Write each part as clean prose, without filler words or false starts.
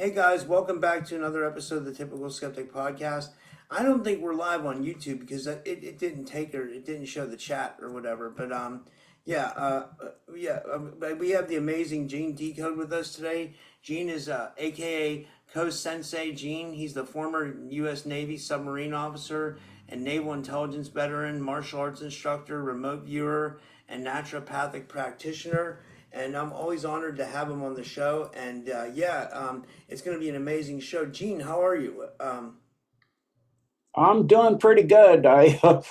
Hey guys, welcome back to another episode of the Typical Skeptic Podcast. I don't think we're live on YouTube because it didn't take or it didn't show the chat or whatever. But we have the amazing Gene Decode with us today. Gene is AKA Co-Sensei Gene. He's the former U.S. Navy submarine officer and naval intelligence veteran, martial arts instructor, remote viewer, and naturopathic practitioner. And I'm always honored to have him on the show. It's going to be an amazing show. Gene, how are you? I'm doing pretty good. I'm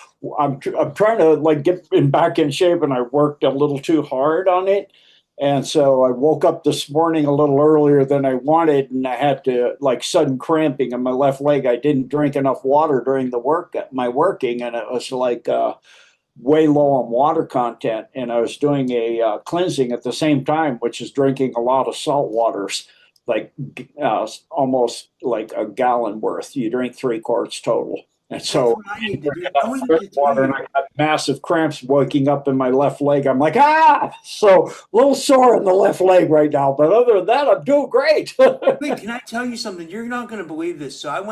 trying to get back in shape, and I worked a little too hard on it, and so I woke up this morning a little earlier than I wanted, and I had to sudden cramping in my left leg. I didn't drink enough water during my working, and it was way low on water content, and I was doing a cleansing at the same time, which is drinking a lot of salt waters, like almost like a gallon worth. You drink 3 quarts total. And That's so what I need to do. I enough wanted drink to tell water, and you. I got massive cramps waking up in my left leg. I'm like, ah! So a little sore in the left leg right now, but other than that, I'm doing great. Wait, can I tell you something? You're not going to believe this. I've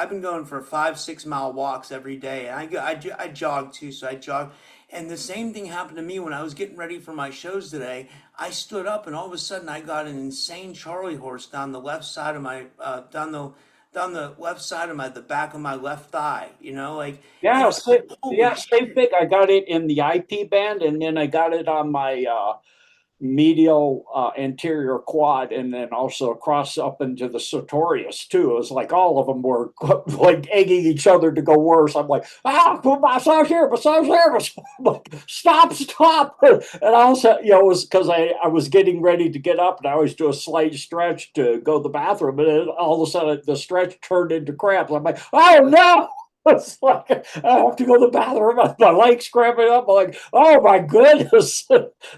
been going for 5, 6 mile walks every day, and I jog too. So I jog, and the same thing happened to me when I was getting ready for my shows today. I stood up, and all of a sudden, I got an insane Charlie horse down the left side of my the back of my left thigh. And Yeah, I was like, holy yeah, same shit! thing. I got it in the IP band, and then I got it on my medial anterior quad, and then also across up into the sartorius too. It was like all of them were like egging each other to go worse. I'm like, massage here, massage there. I'm like, stop, stop. And I also, it was because I was getting ready to get up, and I always do a slight stretch to go to the bathroom, and then all of a sudden the stretch turned into cramps. I'm like, oh no. It's like I have to go to the bathroom. My legs cramping up. I'm like, oh my goodness.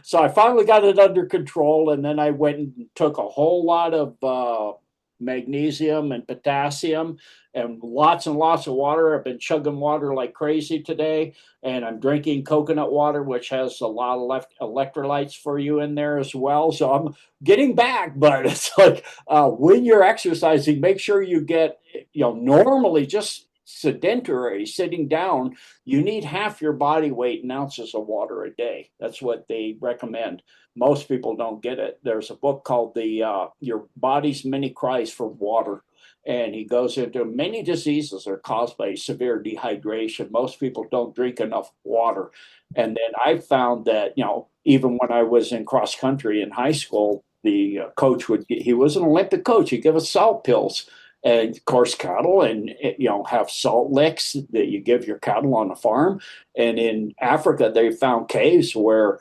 So I finally got it under control, and then I went and took a whole lot of magnesium and potassium and lots of water. I've been chugging water like crazy today, and I'm drinking coconut water, which has a lot of electrolytes for you in there as well. So I'm getting back, but it's like when you're exercising, make sure you get, normally just sedentary, sitting down, you need half your body weight in ounces of water a day. That's what they recommend. Most people don't get it. There's a book called the Your Body's Many Cries for Water, and he goes into many diseases are caused by severe dehydration. Most people don't drink enough water. And then I found that, even when I was in cross country in high school, the coach he was an Olympic coach, he'd give us salt pills, and of course cattle, and have salt licks that you give your cattle on the farm. And in Africa they found caves where,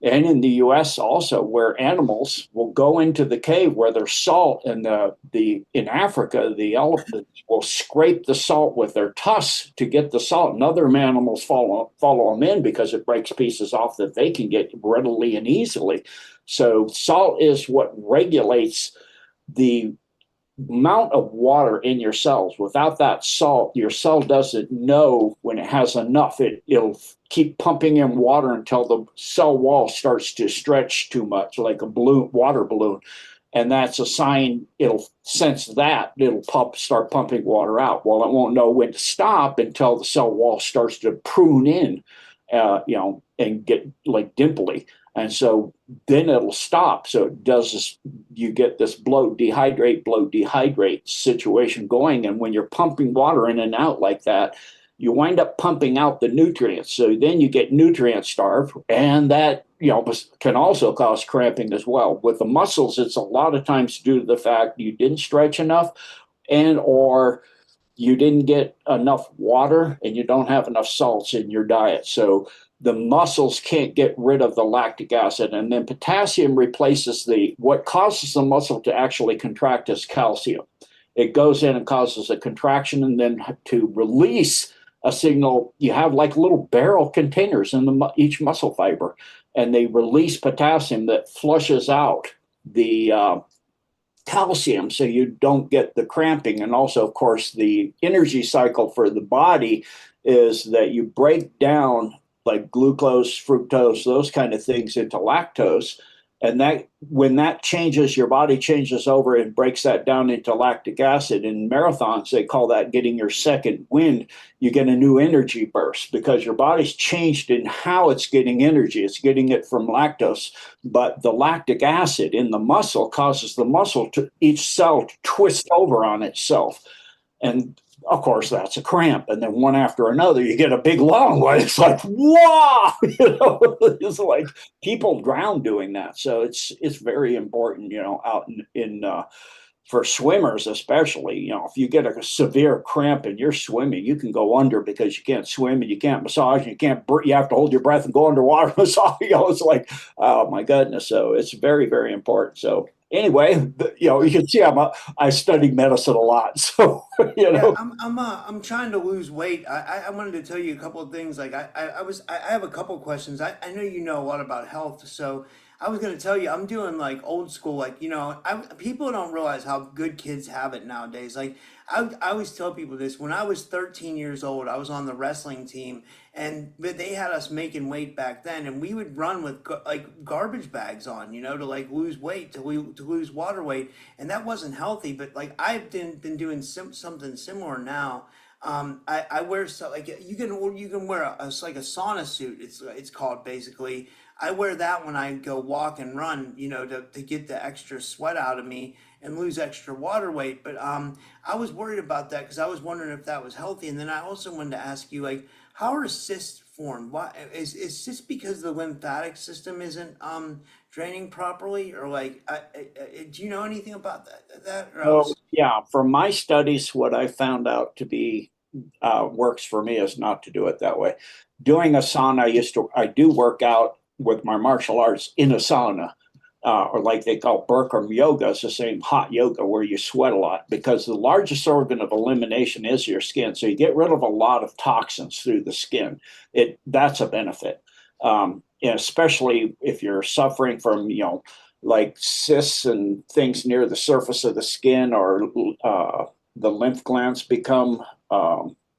and in the US also, where animals will go into the cave where there's salt, and the in Africa the elephants will scrape the salt with their tusks to get the salt, and other animals follow them in because it breaks pieces off that they can get readily and easily. So salt is what regulates the amount of water in your cells. Without that salt, your cell doesn't know when it has enough. It'll keep pumping in water until the cell wall starts to stretch too much, like a water balloon. And that's a sign. It'll sense that it'll start pumping water out. Well, it won't know when to stop until the cell wall starts to prune in, and get like dimply. And so then it'll stop. So it does this, you get this bloat, dehydrate situation going. And when you're pumping water in and out like that, you wind up pumping out the nutrients. So then you get nutrient starved, and that, can also cause cramping as well. With the muscles, it's a lot of times due to the fact you didn't stretch enough, and or you didn't get enough water, and you don't have enough salts in your diet. So the muscles can't get rid of the lactic acid, and then potassium replaces what causes the muscle to actually contract is calcium. It goes in and causes a contraction, and then to release a signal, you have like little barrel containers in each muscle fiber, and they release potassium that flushes out the calcium, so you don't get the cramping. And also, of course, the energy cycle for the body is that you break down like glucose, fructose, those kind of things into lactose, And that when that changes, your body changes over and breaks that down into lactic acid. In marathons, they call that getting your second wind. You get a new energy burst because your body's changed in how it's getting energy. It's getting it from lactose, but the lactic acid in the muscle causes the muscle to each cell to twist over on itself. And of course, that's a cramp. And then one after another, you get a big long one. It's like, wow, it's like people drown doing that. So it's very important, out in for swimmers, especially, if you get a severe cramp and you're swimming, you can go under because you can't swim and you can't massage and you have to hold your breath and go underwater massage. It's like, oh my goodness. So it's very, very important. So anyway, you can see I study medicine a lot. So, Yeah, I'm trying to lose weight. I wanted to tell you a couple of things. Like I have a couple of questions. I know you know a lot about health, so I was gonna tell you I'm doing like old school. Like people don't realize how good kids have it nowadays. Like I always tell people this. When I was 13 years old, I was on the wrestling team, and but they had us making weight back then, and we would run with like garbage bags on, to like lose weight, to lose water weight, and that wasn't healthy. But like I've been doing something similar now. I wear stuff like you can wear it's like a sauna suit. It's called basically. I wear that when I go walk and run, to get the extra sweat out of me and lose extra water weight. But I was worried about that because I was wondering if that was healthy. And then I also wanted to ask you, like, how are cysts formed? Why is cysts because the lymphatic system isn't draining properly, or like, do you know anything about that? Or so else? yeah, from my studies, what I found out to be works for me is not to do it that way. Doing a sauna, I do work out with my martial arts in a sauna, or like they call Bikram yoga. It's the same hot yoga where you sweat a lot because the largest organ of elimination is your skin. So you get rid of a lot of toxins through the skin. That's a benefit, and especially if you're suffering from like cysts and things near the surface of the skin, or the lymph glands become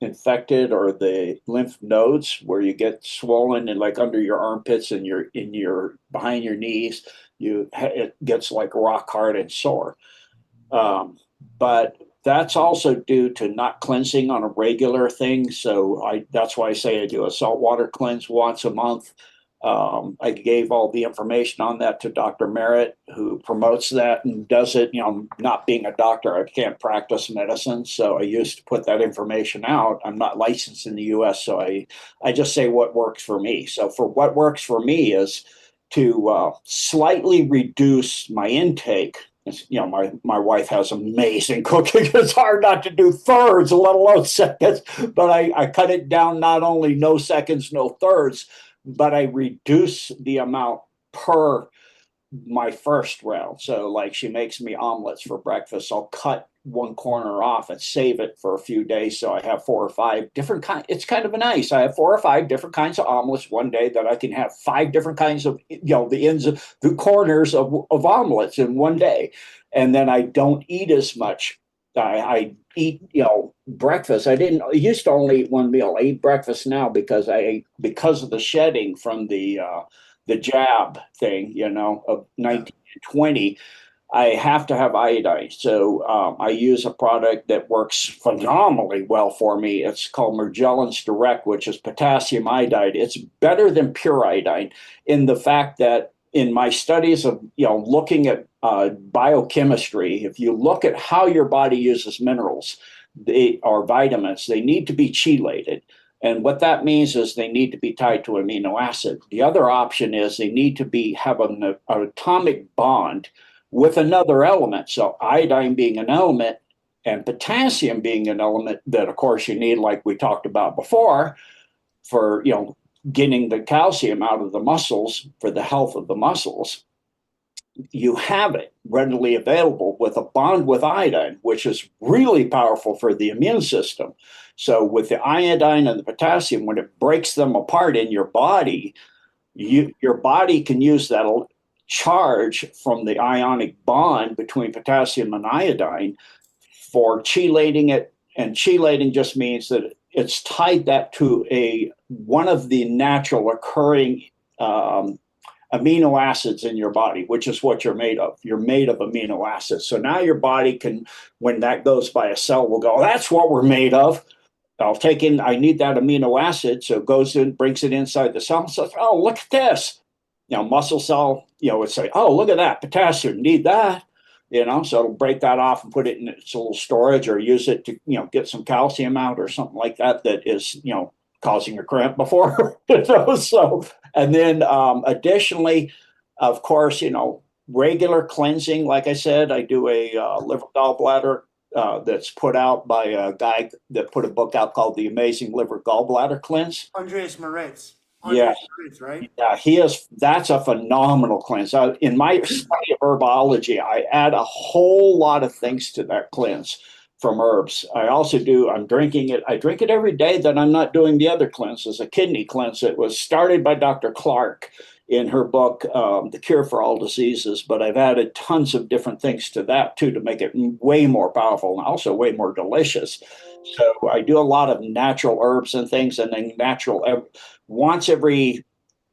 infected, or the lymph nodes where you get swollen and like under your armpits and your behind your knees, it gets like rock hard and sore. But that's also due to not cleansing on a regular thing. So that's why I say I do a saltwater cleanse once a month. I gave all the information on that to Dr. Merritt, who promotes that and does it. Not being a doctor, I can't practice medicine, so I used to put that information out. I'm not licensed in the U.S., so I just say what works for me. So for what works for me is to slightly reduce my intake. My wife has amazing cooking. It's hard not to do thirds, let alone seconds. But I cut it down, not only no seconds, no thirds, but I reduce the amount per my first round. So like she makes me omelets for breakfast. I'll cut one corner off and save it for a few days. So I have 4 or 5 different kinds. It's kind of nice. I have 4 or 5 different kinds of omelets one day that I can have 5 different kinds of, the ends of the corners of omelets in one day. And then I don't eat as much. I eat, breakfast. I used to only eat one meal. I eat breakfast now because of the shedding from the jab thing, of Yeah. 1920. I have to have iodine. So I use a product that works phenomenally well for me. It's called Magellan's Direct, which is potassium iodide. It's better than pure iodine in the fact that in my studies of looking at biochemistry, if you look at how your body uses minerals, or vitamins, they need to be chelated. And what that means is they need to be tied to amino acid. The other option is they need to have an atomic bond with another element. So iodine being an element and potassium being an element that, of course, you need, like we talked about before, for getting the calcium out of the muscles for the health of the muscles. You have it readily available with a bond with iodine, which is really powerful for the immune system. So with the iodine and the potassium, when it breaks them apart in your body, your body can use that charge from the ionic bond between potassium and iodine for chelating it. And chelating just means that it's tied that to one of the natural occurring amino acids in your body, which is what you're made of. You're made of amino acids. So now your body can, when that goes by a cell, will go, that's what we're made of. I need that amino acid. So it goes in, brings it inside the cell and says, oh, look at this. Muscle cell, would say, oh, look at that, potassium, need that. So it'll break that off and put it in its little storage, or use it to, get some calcium out or something like that is, causing a cramp before. So, and then additionally, of course, regular cleansing. Like I said, I do a liver gallbladder that's put out by a guy that put a book out called The Amazing Liver Gallbladder Cleanse. Andreas Moritz. Yeah, Moritz, right? Yeah, that's a phenomenal cleanse. In my study of herbology, I add a whole lot of things to that cleanse from herbs. I'm drinking it. I drink it every day that I'm not doing the other cleanses, a kidney cleanse. It was started by Dr. Clark in her book, The Cure for All Diseases, but I've added tons of different things to that too to make it way more powerful and also way more delicious. So I do a lot of natural herbs and things, and then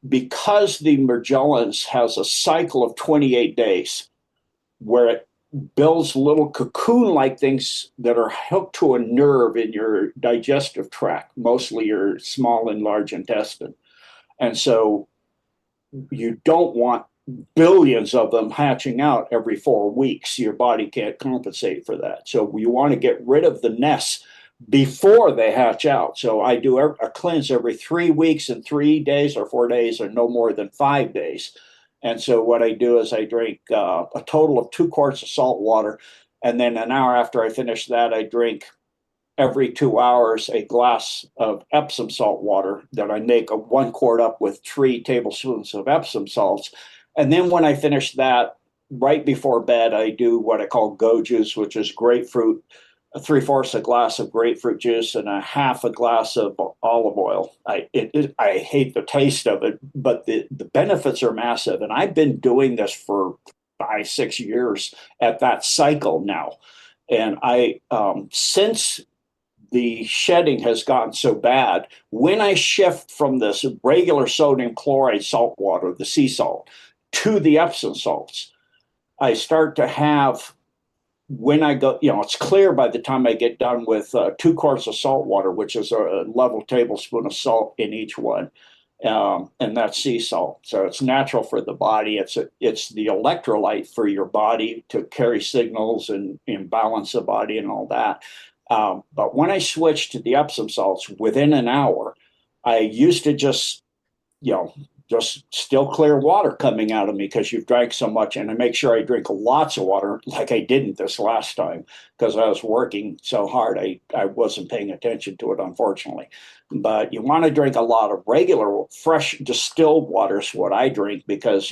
because the Morgellons has a cycle of 28 days where it builds little cocoon-like things that are hooked to a nerve in your digestive tract, mostly your small and large intestine. And so you don't want billions of them hatching out every 4 weeks. Your body can't compensate for that. So you want to get rid of the nests before they hatch out. So I do a cleanse every 3 weeks and 3 days or 4 days or no more than 5 days. And so what I do is I drink a total of 2 quarts of salt water. And then an hour after I finish that, I drink every 2 hours a glass of Epsom salt water that I make a 1 quart up with 3 tablespoons of Epsom salts. And then when I finish that, right before bed, I do what I call go juice, which is grapefruit, 3/4 a glass of grapefruit juice and a half a glass of olive oil. I hate the taste of it, but the benefits are massive. And I've been doing this for 5-6 years at that cycle now. And since the shedding has gotten so bad, when I shift from this regular sodium chloride salt water, the sea salt, to the Epsom salts, I start to have, when I go, it's clear by the time I get done with 2 quarts of salt water, which is a level tablespoon of salt in each one, and that's sea salt. So it's natural for the body. It's the electrolyte for your body to carry signals and balance the body and all that. But when I switched to the Epsom salts, within an hour, I used to just still clear water coming out of me because you've drank so much. And I make sure I drink lots of water, like I didn't this last time because I was working so hard. I wasn't paying attention to it, unfortunately. But you want to drink a lot of regular, fresh, distilled water is what I drink because,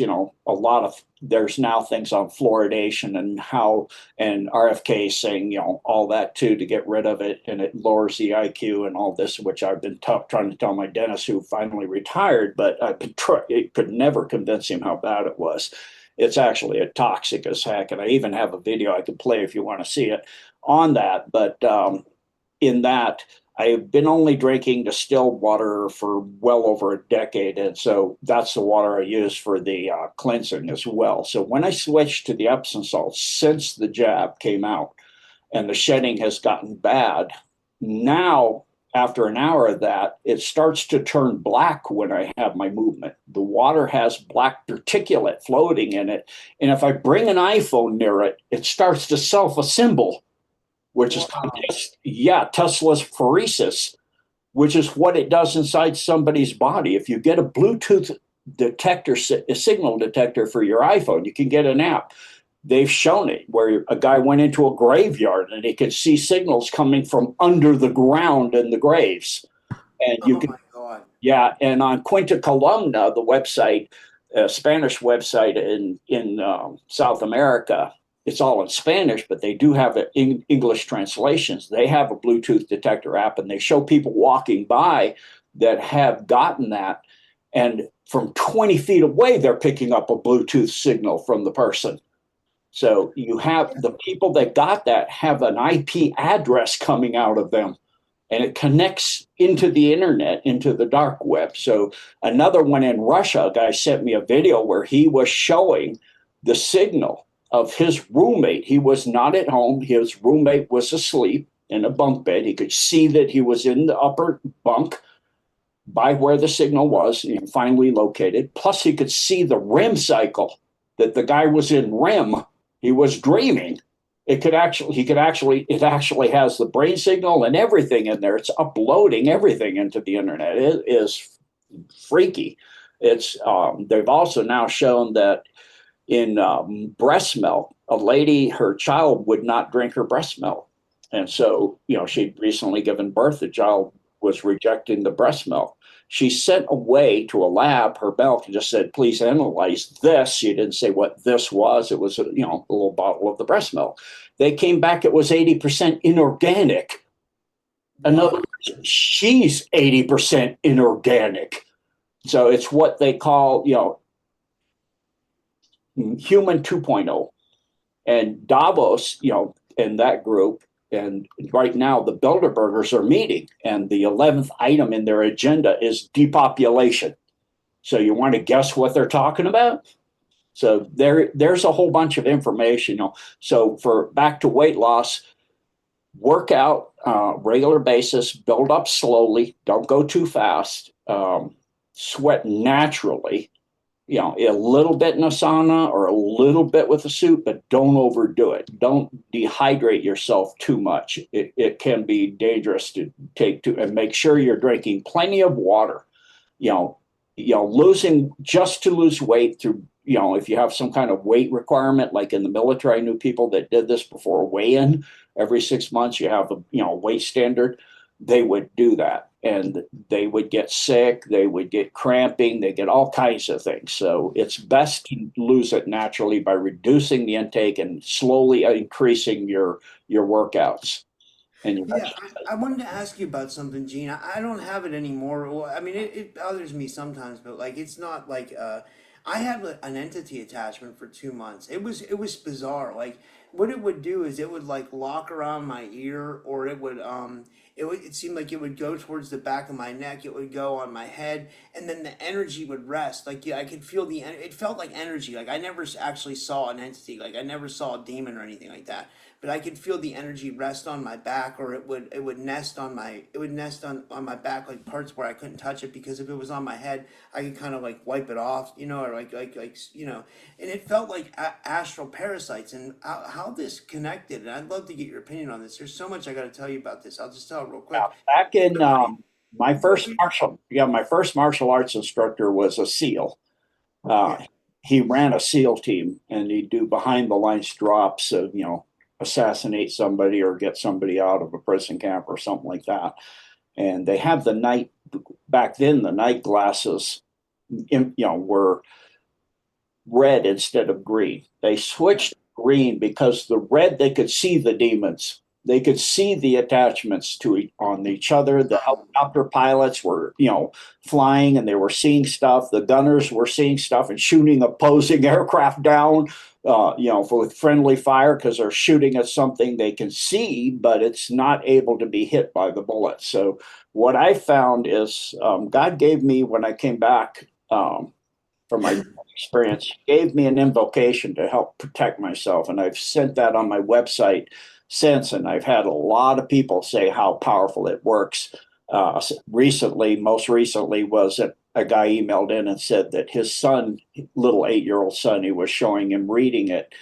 there's now things on fluoridation and RFK saying, all that too, to get rid of it. And it lowers the IQ and all this, which I've been trying to tell my dentist who finally retired, but it could never convince him how bad it was. It's actually a toxic as heck. And I even have a video I could play if you want to see it on that. But in that, I've been only drinking distilled water for well over a decade. And so that's the water I use for the cleansing as well. So when I switched to the Epsom salts, since the jab came out and the shedding has gotten bad, now after an hour of that, it starts to turn black when I have my movement. The water has black particulate floating in it. And if I bring an iPhone near it, it starts to self-assemble, which is Tesla's phoresis, which is what it does inside somebody's body. If you get a Bluetooth detector, a signal detector for your iPhone, you can get an app. They've shown it where a guy went into a graveyard and he could see signals coming from under the ground in the graves. And and on Quinta Columna, the website, Spanish website in South America, it's all in Spanish, but they do have English translations. They have a Bluetooth detector app, and they show people walking by that have gotten that. And from 20 feet away, they're picking up a Bluetooth signal from the person. So you have the people that got that have an IP address coming out of them. and it connects into the internet, into the dark web. So another one in Russia, a guy sent me a video where he was showing the signal of his roommate. He was not at home. His roommate was asleep in a bunk bed. He could see that he was in the upper bunk by where the signal was, finally located. Plus, he could see the REM cycle that the guy was in REM. He was dreaming. It actually has the brain signal and everything in there. It's uploading everything into the internet. It is freaky. They've also now shown that in breast milk, a lady, her child would not drink her breast milk. And so, she'd recently given birth. The child was rejecting the breast milk. She sent away to a lab her milk and just said, please analyze this. She didn't say what this was. It was, a little bottle of the breast milk. They came back, it was 80% inorganic. In other words, she's 80% inorganic. So it's what they call, human 2.0. And Davos, in that group, and right now the Bilderbergers are meeting, and the 11th item in their agenda is depopulation. So you want to guess what they're talking about? So there's a whole bunch of information. So for back to weight loss, work out regular basis, build up slowly, don't go too fast, sweat naturally. A little bit in a sauna or a little bit with a suit, but don't overdo it. Don't dehydrate yourself too much. It can be dangerous to take to, and make sure you're drinking plenty of water. Losing just to lose weight through, if you have some kind of weight requirement, like in the military, I knew people that did this before weigh-in. Every 6 months, you have a weight standard. They would do that, and they would get sick, they would get cramping, they get all kinds of things. So it's best to lose it naturally by reducing the intake and slowly increasing your workouts. And Yeah, I wanted to ask you about something, Gene. I don't have it anymore. Well, I mean, it bothers me sometimes, but like it's not like I had an entity attachment for 2 months. It was bizarre. Like what it would do is it would like lock around my ear, or it seemed like it would go towards the back of my neck. It would go on my head, and then the energy would rest. Like yeah, I could feel it felt like energy. Like I never actually saw an entity. Like I never saw a demon or anything like that, but I could feel the energy rest on my back, or it would nest on my back, like parts where I couldn't touch it, because if it was on my head, I could kind of like wipe it off, or and it felt like astral parasites, and how this connected. And I'd love to get your opinion on this. There's so much I got to tell you about this. I'll just tell it real quick. back in my What first martial arts instructor was a SEAL. Uh, Yeah. he ran a SEAL team, and he'd do behind the lines drops of, assassinate somebody or get somebody out of a prison camp or something like that. And they have back then, the night glasses, were red instead of green. They Yeah. switched green because the red, they could see the demons. They could see the attachments on each other. The helicopter pilots were, flying, and they were seeing stuff. The gunners were seeing stuff and shooting opposing aircraft down, with friendly fire, because they're shooting at something they can see, but it's not able to be hit by the bullet. So what I found is, God gave me, when I came back from my experience, gave me an invocation to help protect myself. And I've sent that on my website since, and I've had a lot of people say how powerful it works. Most recently was a guy emailed in and said that his son, little 8-year-old son, he was showing him reading it,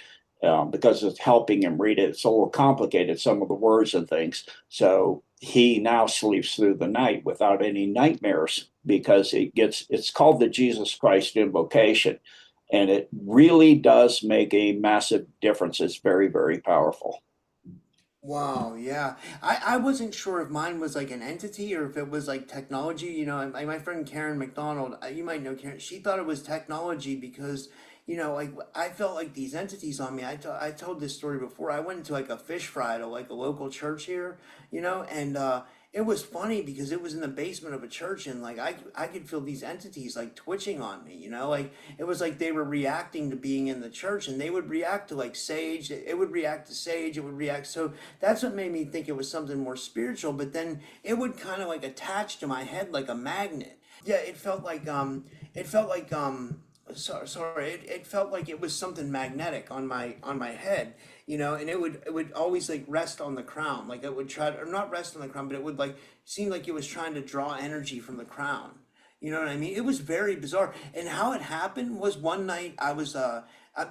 because it's helping him read it. It's a little complicated, some of the words and things. So he now sleeps through the night without any nightmares, because it's called the Jesus Christ invocation. And it really does make a massive difference. It's very, very powerful. Wow, yeah. I wasn't sure if mine was like an entity or if it was like technology. Like my friend Karen McDonald, you might know Karen, she thought it was technology because, like I felt like these entities on me. I told this story before. I went into like a fish fry at like a local church here, and it was funny because it was in the basement of a church, and like I could feel these entities like twitching on me, you know, like it was like they were reacting to being in the church, and they would react to like sage, it would react to sage, it would react. So that's what made me think it was something more spiritual, but then it would kind of like attach to my head like a magnet. Yeah, it felt like sorry, it felt like it was something magnetic on my head, you know, and it would always like rest on the crown, like it would try to, or not rest on the crown, but it would like seem like it was trying to draw energy from the crown. You know what I mean? It was very bizarre. And how it happened was one night I was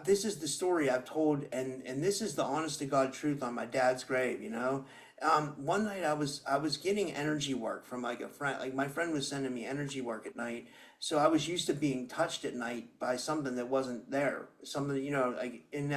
this is the story I've told, and this is the honest to God truth on my dad's grave, you know. One night I was getting energy work from like a friend, like my friend was sending me energy work at night, so I was used to being touched at night by something that wasn't there, something, you know, like in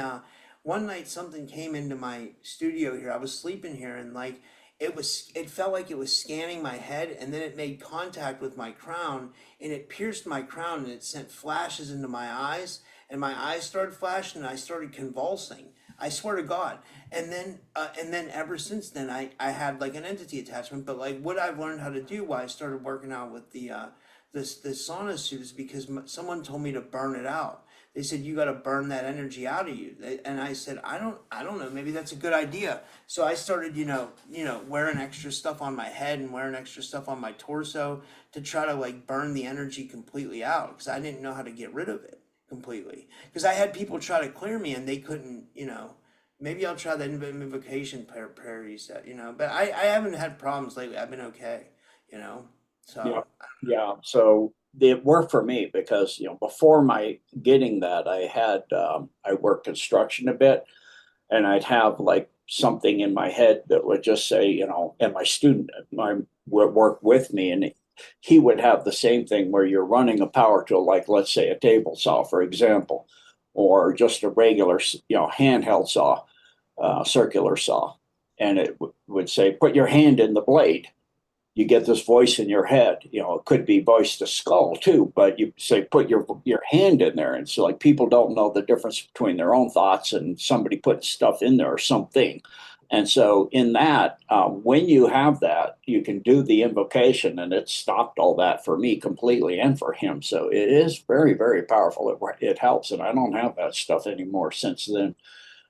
one night something came into my studio here. I was sleeping here, and like it felt like it was scanning my head, and then it made contact with my crown, and it pierced my crown, and it sent flashes into my eyes, and my eyes started flashing, and I started convulsing. I swear to God. And then ever since then, I had like an entity attachment. But like what I've learned how to do, why I started working out with the this sauna suit, is because someone told me to burn it out. They said you got to burn that energy out of you, and I said I don't know, maybe that's a good idea. So I started, wearing extra stuff on my head and wearing extra stuff on my torso to try to like burn the energy completely out, because I didn't know how to get rid of it completely. Because I had people try to clear me and they couldn't, you know. Maybe I'll try that invocation prayer you said, you know. But I haven't had problems lately. I've been okay, you know. Yeah, So yeah. So it worked for me because, before my getting that, I worked construction a bit, and I'd have like something in my head that would just say, and my student would work with me, and he would have the same thing where you're running a power tool, like let's say a table saw, for example, or just a regular, handheld saw, circular saw, and it would say, put your hand in the blade. You get this voice in your head. It could be voice to skull too, but you say put your hand in there, and so like people don't know the difference between their own thoughts and somebody putting stuff in there or something. And so in that, when you have that, you can do the invocation, and it stopped all that for me completely and for him. So it is very, very powerful. It helps, and I don't have that stuff anymore since then.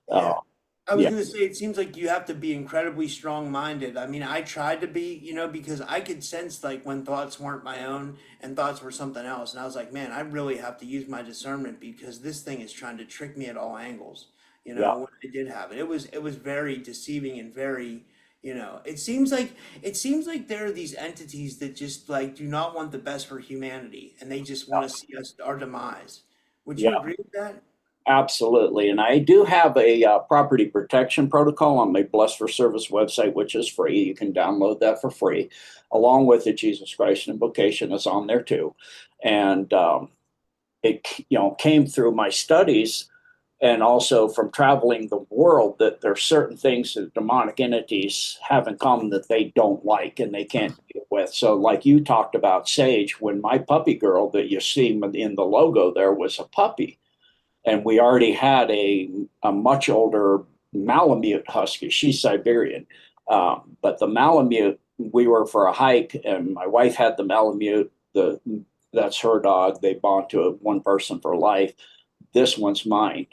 yeah. Uh, I was yeah, gonna say it seems like you have to be incredibly strong-minded. I mean, I tried to be, you know, because I could sense like when thoughts weren't my own and thoughts were something else. And I was like, man, I really have to use my discernment because this thing is trying to trick me at all angles. You yeah. know, when I did have it. It was very deceiving and very, it seems like there are these entities that just like do not want the best for humanity, and they just want to see us our demise. Would you Yeah. agree with that? Absolutely. And I do have a property protection protocol on my Blessed for Service website, which is free. You can download that for free, along with the Jesus Christ invocation is on there too. And it came through my studies and also from traveling the world that there are certain things that demonic entities have in common that they don't like and they can't deal with. So like you talked about Sage, when my puppy girl that you see in the logo there was a puppy, and we already had a much older Malamute husky. She's Siberian, but the Malamute, we were for a hike, and my wife had the Malamute. That's her dog. They bond to one person for life. This one's mine.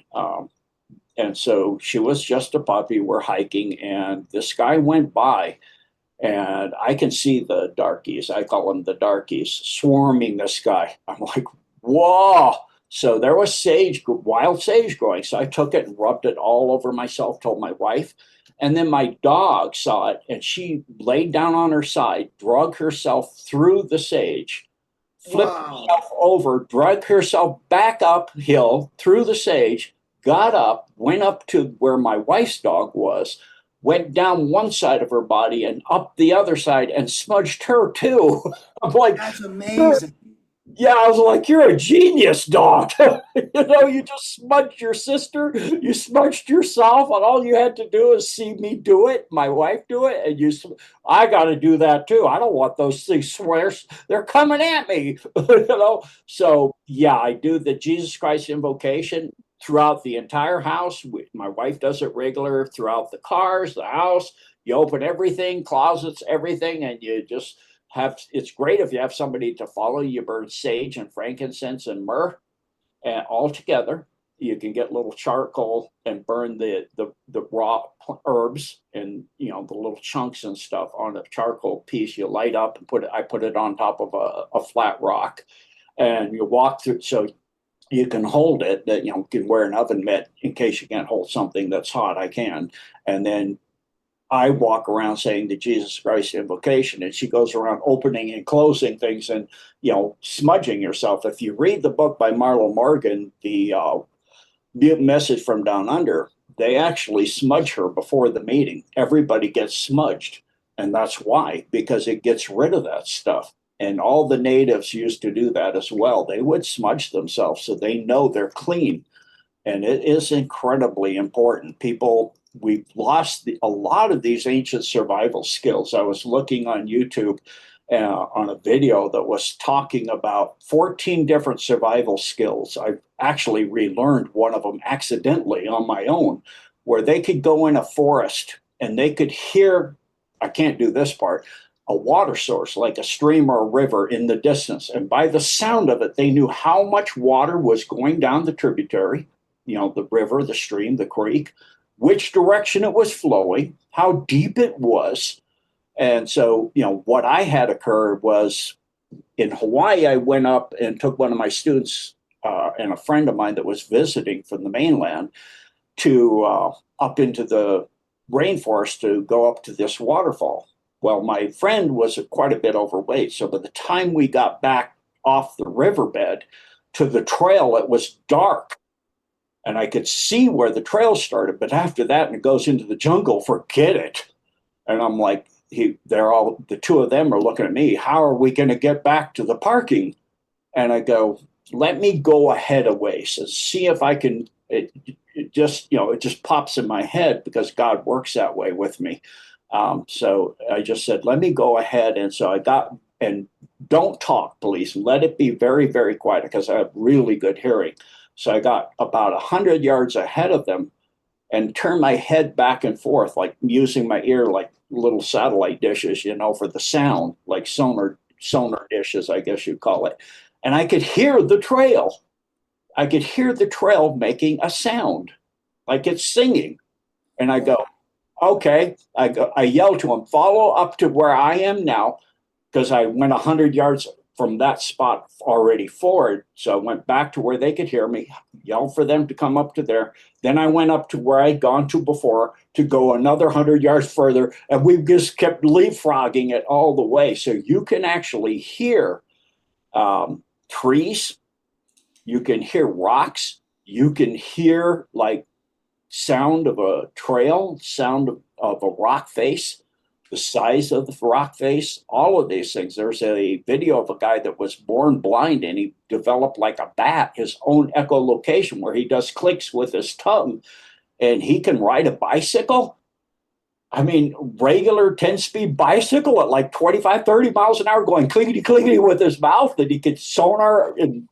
And so she was just a puppy. We're hiking, and this guy went by, and I can see the darkies. I call them the darkies swarming this guy. I'm like, whoa. So there was wild sage growing. So I took it and rubbed it all over myself, told my wife. And then my dog saw it, and she laid down on her side, drug herself through the sage, flipped Wow. herself over, drug herself back uphill through the sage, got up, went up to where my wife's dog was, went down one side of her body and up the other side and smudged her too. I'm like, That's amazing. yeah, I was like, you're a genius, dog. You just smudged your sister, you smudged yourself, and all you had to do is see me do it, my wife do it, and I got to do that too. I don't want those things swears. They're coming at me, So, yeah, I do the Jesus Christ invocation. throughout the entire house. My wife does it regular throughout the cars, the house. You open everything, closets, everything, and you just have. It's great if you have somebody to follow. You burn sage and frankincense and myrrh, and all together. You can get little charcoal and burn the raw herbs and the little chunks and stuff on a charcoal piece. You light up and put it. I put it on top of a flat rock, and you walk through. So you can hold it. That you can wear an oven mitt in case you can't hold something that's hot. I can, and then I walk around saying the Jesus Christ invocation, and she goes around opening and closing things and smudging yourself. If you read the book by Marlo Morgan, the Message from Down Under, they actually smudge her before the meeting. Everybody gets smudged, and that's why, because it gets rid of that stuff. And all the natives used to do that as well. They would smudge themselves so they know they're clean. And it is incredibly important. We've lost a lot of these ancient survival skills. I was looking on YouTube on a video that was talking about 14 different survival skills. I actually relearned one of them accidentally on my own, where they could go in a forest and they could hear, I can't do this part, a water source like a stream or a river in the distance. And by the sound of it, they knew how much water was going down the tributary, the river, the stream, the creek, which direction it was flowing, how deep it was. And so, what I had occur was in Hawaii, I went up and took one of my students and a friend of mine that was visiting from the mainland to up into the rainforest to go up to this waterfall. Well, my friend was quite a bit overweight. So by the time we got back off the riverbed to the trail, it was dark. And I could see where the trail started. But after that, and it goes into the jungle, forget it. And I'm like, the two of them are looking at me. How are we going to get back to the parking? And I go, let me go ahead a ways and see if I can. It just pops in my head because God works that way with me. So I just said, let me go ahead. And so I got, and don't talk, please. Let it be very, very quiet because I have really good hearing. So I got about 100 yards ahead of them and turned my head back and forth, like using my ear like little satellite dishes, for the sound, like sonar dishes, I guess you'd call it. And I could hear the trail. I could hear the trail making a sound, like it's singing. And I go, okay. I yell to him, follow up to where I am now, because I went 100 yards from that spot already forward. So I went back to where they could hear me, yelled for them to come up to there. Then I went up to where I'd gone to before to go another 100 yards further. And we just kept leapfrogging it all the way. So you can actually hear trees. You can hear rocks. You can hear like sound of a trail, sound of a rock face, the size of the rock face, all of these things. There's a video of a guy that was born blind and he developed like a bat, his own echolocation where he does clicks with his tongue and he can ride a bicycle. I mean, regular 10-speed bicycle at like 25, 30 miles an hour going clickety clickety with his mouth that he could sonar and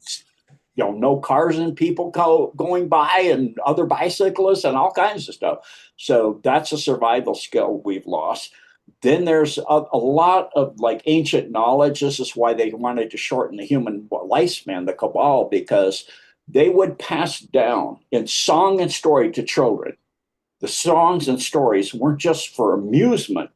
no cars and people going by and other bicyclists and all kinds of stuff. So that's a survival skill we've lost. Then there's a lot of like ancient knowledge. This is why they wanted to shorten the human lifespan, the cabal, because they would pass down in song and story to children. The songs and stories weren't just for amusement.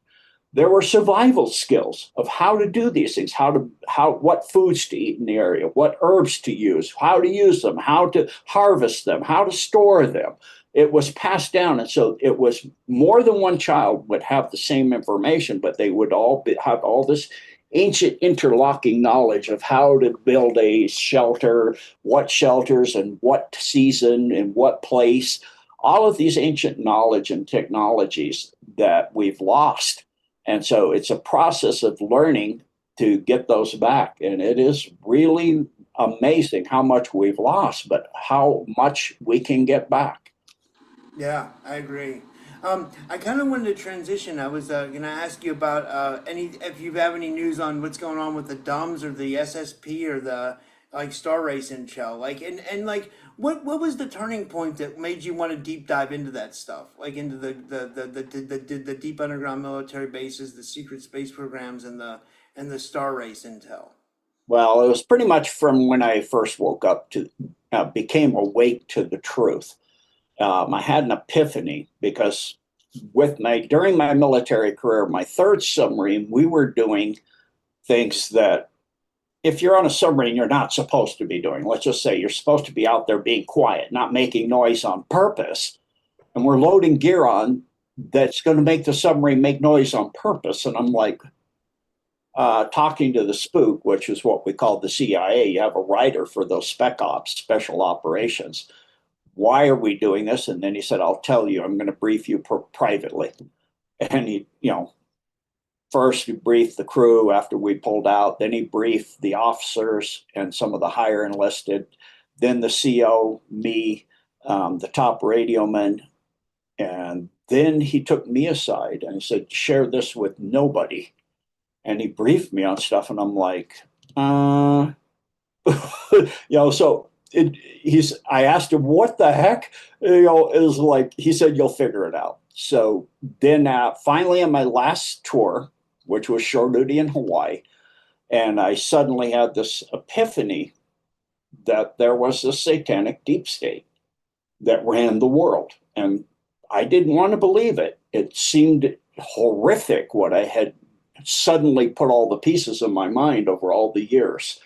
There were survival skills of how to do these things, what foods to eat in the area, what herbs to use, how to use them, how to harvest them, how to store them. It was passed down. And so it was more than one child would have the same information, but they would have all this ancient interlocking knowledge of how to build a shelter, what shelters and what season and what place, all of these ancient knowledge and technologies that we've lost. And so it's a process of learning to get those back. And it is really amazing how much we've lost, but how much we can get back. Yeah, I agree. I kind of wanted to transition. I was going to ask you about if you have any news on what's going on with the DUMS or the SSP or the like Star Race Intel. Like and like what was the turning point that made you want to deep dive into that stuff, like into the deep underground military bases, the secret space programs, and the star race intel? Well, it was pretty much from when I first woke up to became awake to the truth. I had an epiphany because during my military career, my third submarine, we were doing things that if you're on a submarine, you're not supposed to be doing. Let's just say you're supposed to be out there being quiet, not making noise on purpose. And we're loading gear on that's going to make the submarine make noise on purpose. And I'm like, talking to the spook, which is what we call the CIA. You have a writer for those spec ops, special operations. Why are we doing this? And then he said, I'll tell you, I'm going to brief you privately. And he, first he briefed the crew after we pulled out. Then he briefed the officers and some of the higher enlisted. Then the CO, me, the top radio man. And then he took me aside and he said, share this with nobody. And he briefed me on stuff. And I'm like, so I asked him, what the heck? Is like, he said, you'll figure it out. So then finally on my last tour, which was shore duty in Hawaii, and I suddenly had this epiphany that there was a satanic deep state that ran the world. And I didn't want to believe it. It seemed horrific what I had suddenly put all the pieces in my mind over all the years.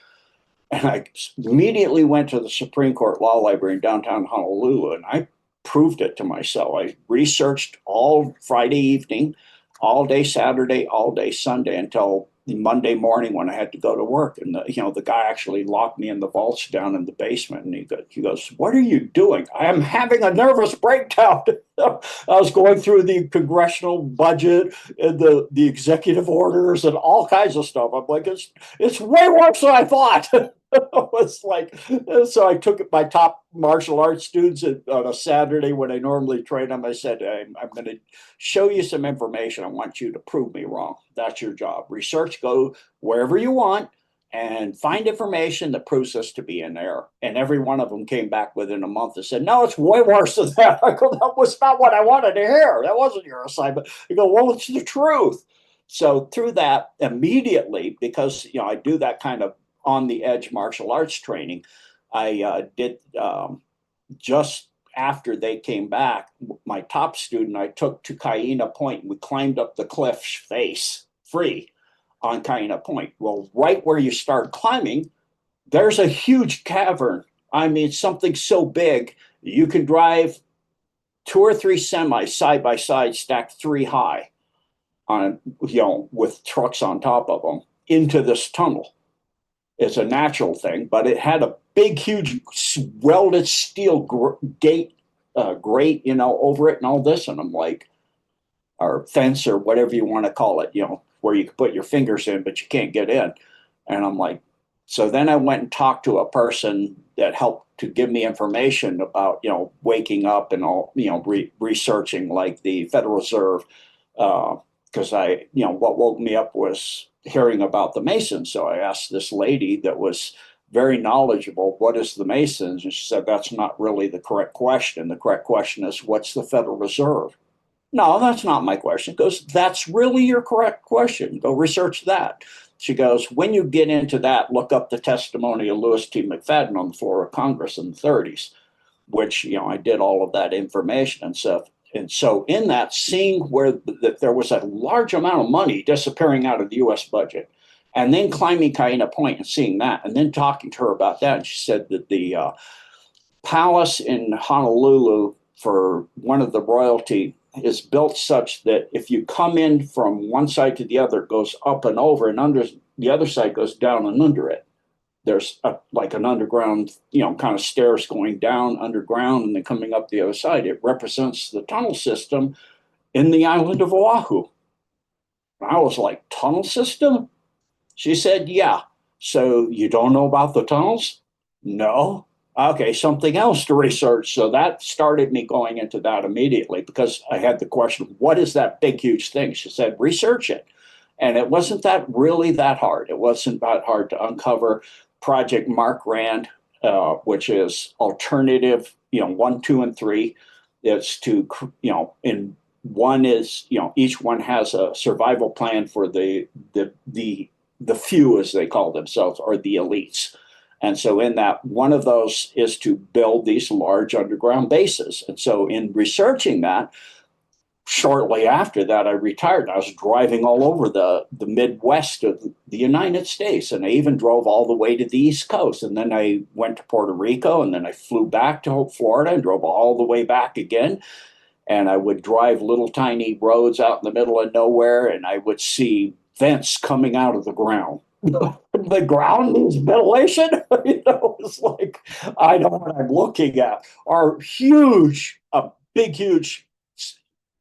And I immediately went to the Supreme Court Law Library in downtown Honolulu, and I proved it to myself. I researched all Friday evening, all day Saturday, all day Sunday until Monday morning when I had to go to work. And the guy actually locked me in the vaults down in the basement. And he goes, what are you doing? I am having a nervous breakdown. I was going through the congressional budget and the executive orders and all kinds of stuff. I'm like, it's way worse than I thought. It's like, so I took my top martial arts students on a Saturday when I normally train them. I said, I'm going to show you some information. I want you to prove me wrong. That's your job. Research, go wherever you want and find information that proves this to be in error. And every one of them came back within a month and said, no, it's way worse than that. I go, that was not what I wanted to hear. That wasn't your assignment. I go, well, it's the truth. So through that, immediately, because I do that kind of on the edge martial arts training, I did just after they came back, my top student I took to Kaina Point. We climbed up the cliff face free on Kaina Point. Well, right where you start climbing, there's a huge cavern. I mean, something so big, you can drive 2 or 3 semis side by side, stacked 3 high on, with trucks on top of them into this tunnel. It's a natural thing, but it had a big, huge welded steel grate, over it and all this. And I'm like, or fence or whatever you want to call it, where you can put your fingers in, but you can't get in. And I'm like, so then I went and talked to a person that helped to give me information about, waking up and all, researching like the Federal Reserve. Because what woke me up was hearing about the Masons. So I asked this lady that was very knowledgeable, what is the Masons? And she said, that's not really the correct question. The correct question is, what's the Federal Reserve? No, that's not my question. She goes, that's really your correct question. Go research that. She goes, when you get into that, look up the testimony of Louis T. McFadden on the floor of Congress in the 30s, which, I did all of that information and stuff. And so in that, seeing where there was a large amount of money disappearing out of the U.S. budget, and then climbing Kaina Point and seeing that, and then talking to her about that, and she said that the palace in Honolulu for one of the royalty is built such that if you come in from one side to the other, it goes up and over, and under the other side goes down and under it. There's like an underground, kind of stairs going down underground and then coming up the other side. It represents the tunnel system in the island of Oahu. And I was like, tunnel system? She said, yeah. So you don't know about the tunnels? No. Okay, something else to research. So that started me going into that immediately because I had the question, what is that big, huge thing? She said, research it. And it wasn't really that hard. It wasn't that hard to uncover. Project Mark Rand which is alternative, 1, 2, and 3. It's to, in one is, each one has a survival plan for the few, as they call themselves, or the elites. And so in that, one of those is to build these large underground bases. And so in researching that, shortly after that, I retired. I was driving all over the Midwest of the United States, and I even drove all the way to the East Coast. And then I went to Puerto Rico, and then I flew back to Florida and drove all the way back again. And I would drive little tiny roads out in the middle of nowhere, and I would see vents coming out of the ground. The ground needs ventilation. It's like, I know what I'm looking at. Are huge, big, huge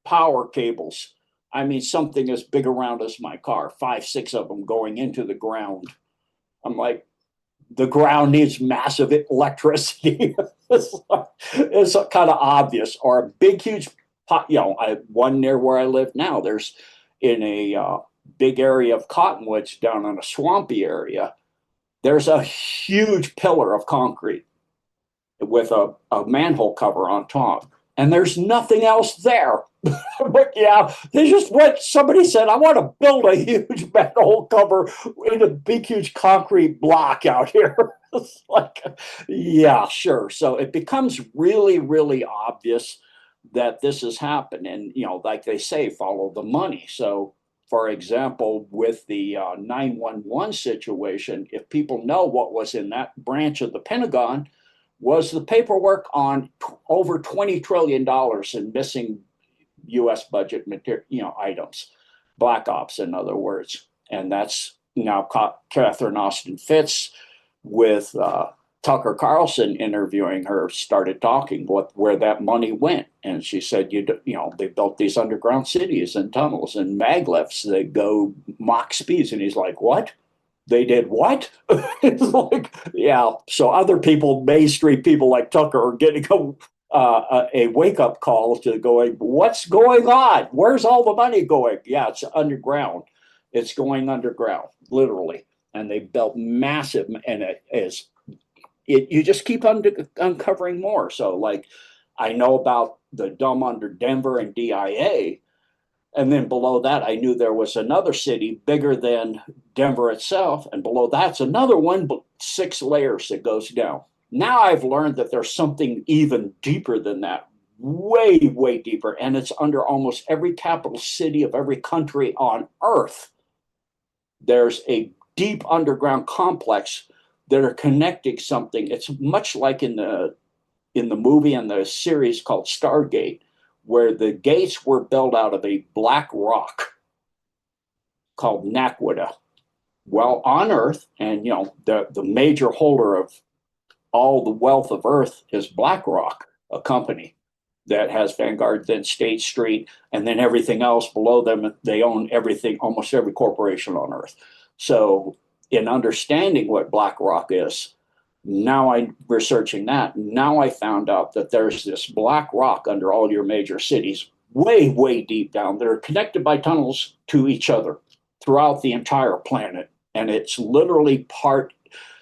power cables. I mean, something as big around as my car, 5, 6 of them going into the ground. I'm like, the ground needs massive electricity. It's kind of obvious. Or a big, huge, one near where I live now, there's in a big area of cottonwoods down in a swampy area, there's a huge pillar of concrete with a manhole cover on top. And there's nothing else there. But yeah, they just went, somebody said, I want to build a huge manhole cover in a big, huge concrete block out here. It's like, yeah, sure. So it becomes really, really obvious that this has happened. And, like they say, follow the money. So, for example, with the 911 situation, if people know what was in that branch of the Pentagon, was the paperwork on over $20 trillion in missing U.S. budget material, items, black ops, in other words. And that's now Catherine Austin Fitts with Tucker Carlson interviewing her, started talking where that money went. And she said, they built these underground cities and tunnels and maglifts that go Mach speeds. And he's like, what? They did what? It's like, yeah. So other people, Main Street people like Tucker, are getting a wake-up call to going, what's going on? Where's all the money going? Yeah, it's underground. It's going underground, literally. And they built massive, and you just keep uncovering more. So, like, I know about the Dome under Denver and DIA. And then below that, I knew there was another city bigger than Denver itself. And below that's another one, 6 layers that goes down. Now I've learned that there's something even deeper than that, way, way deeper. And it's under almost every capital city of every country on Earth. There's a deep underground complex that are connecting something. It's much like in the movie and the series called Stargate, where the gates were built out of a black rock called Naquita. Well, on Earth, and the major holder of all the wealth of Earth is BlackRock, a company that has Vanguard, then State Street, and then everything else below them. They own everything, almost every corporation on Earth. So in understanding what BlackRock is, now I'm researching that. Now I found out that there's this black rock under all your major cities, way, way deep down. They're connected by tunnels to each other throughout the entire planet. And it's literally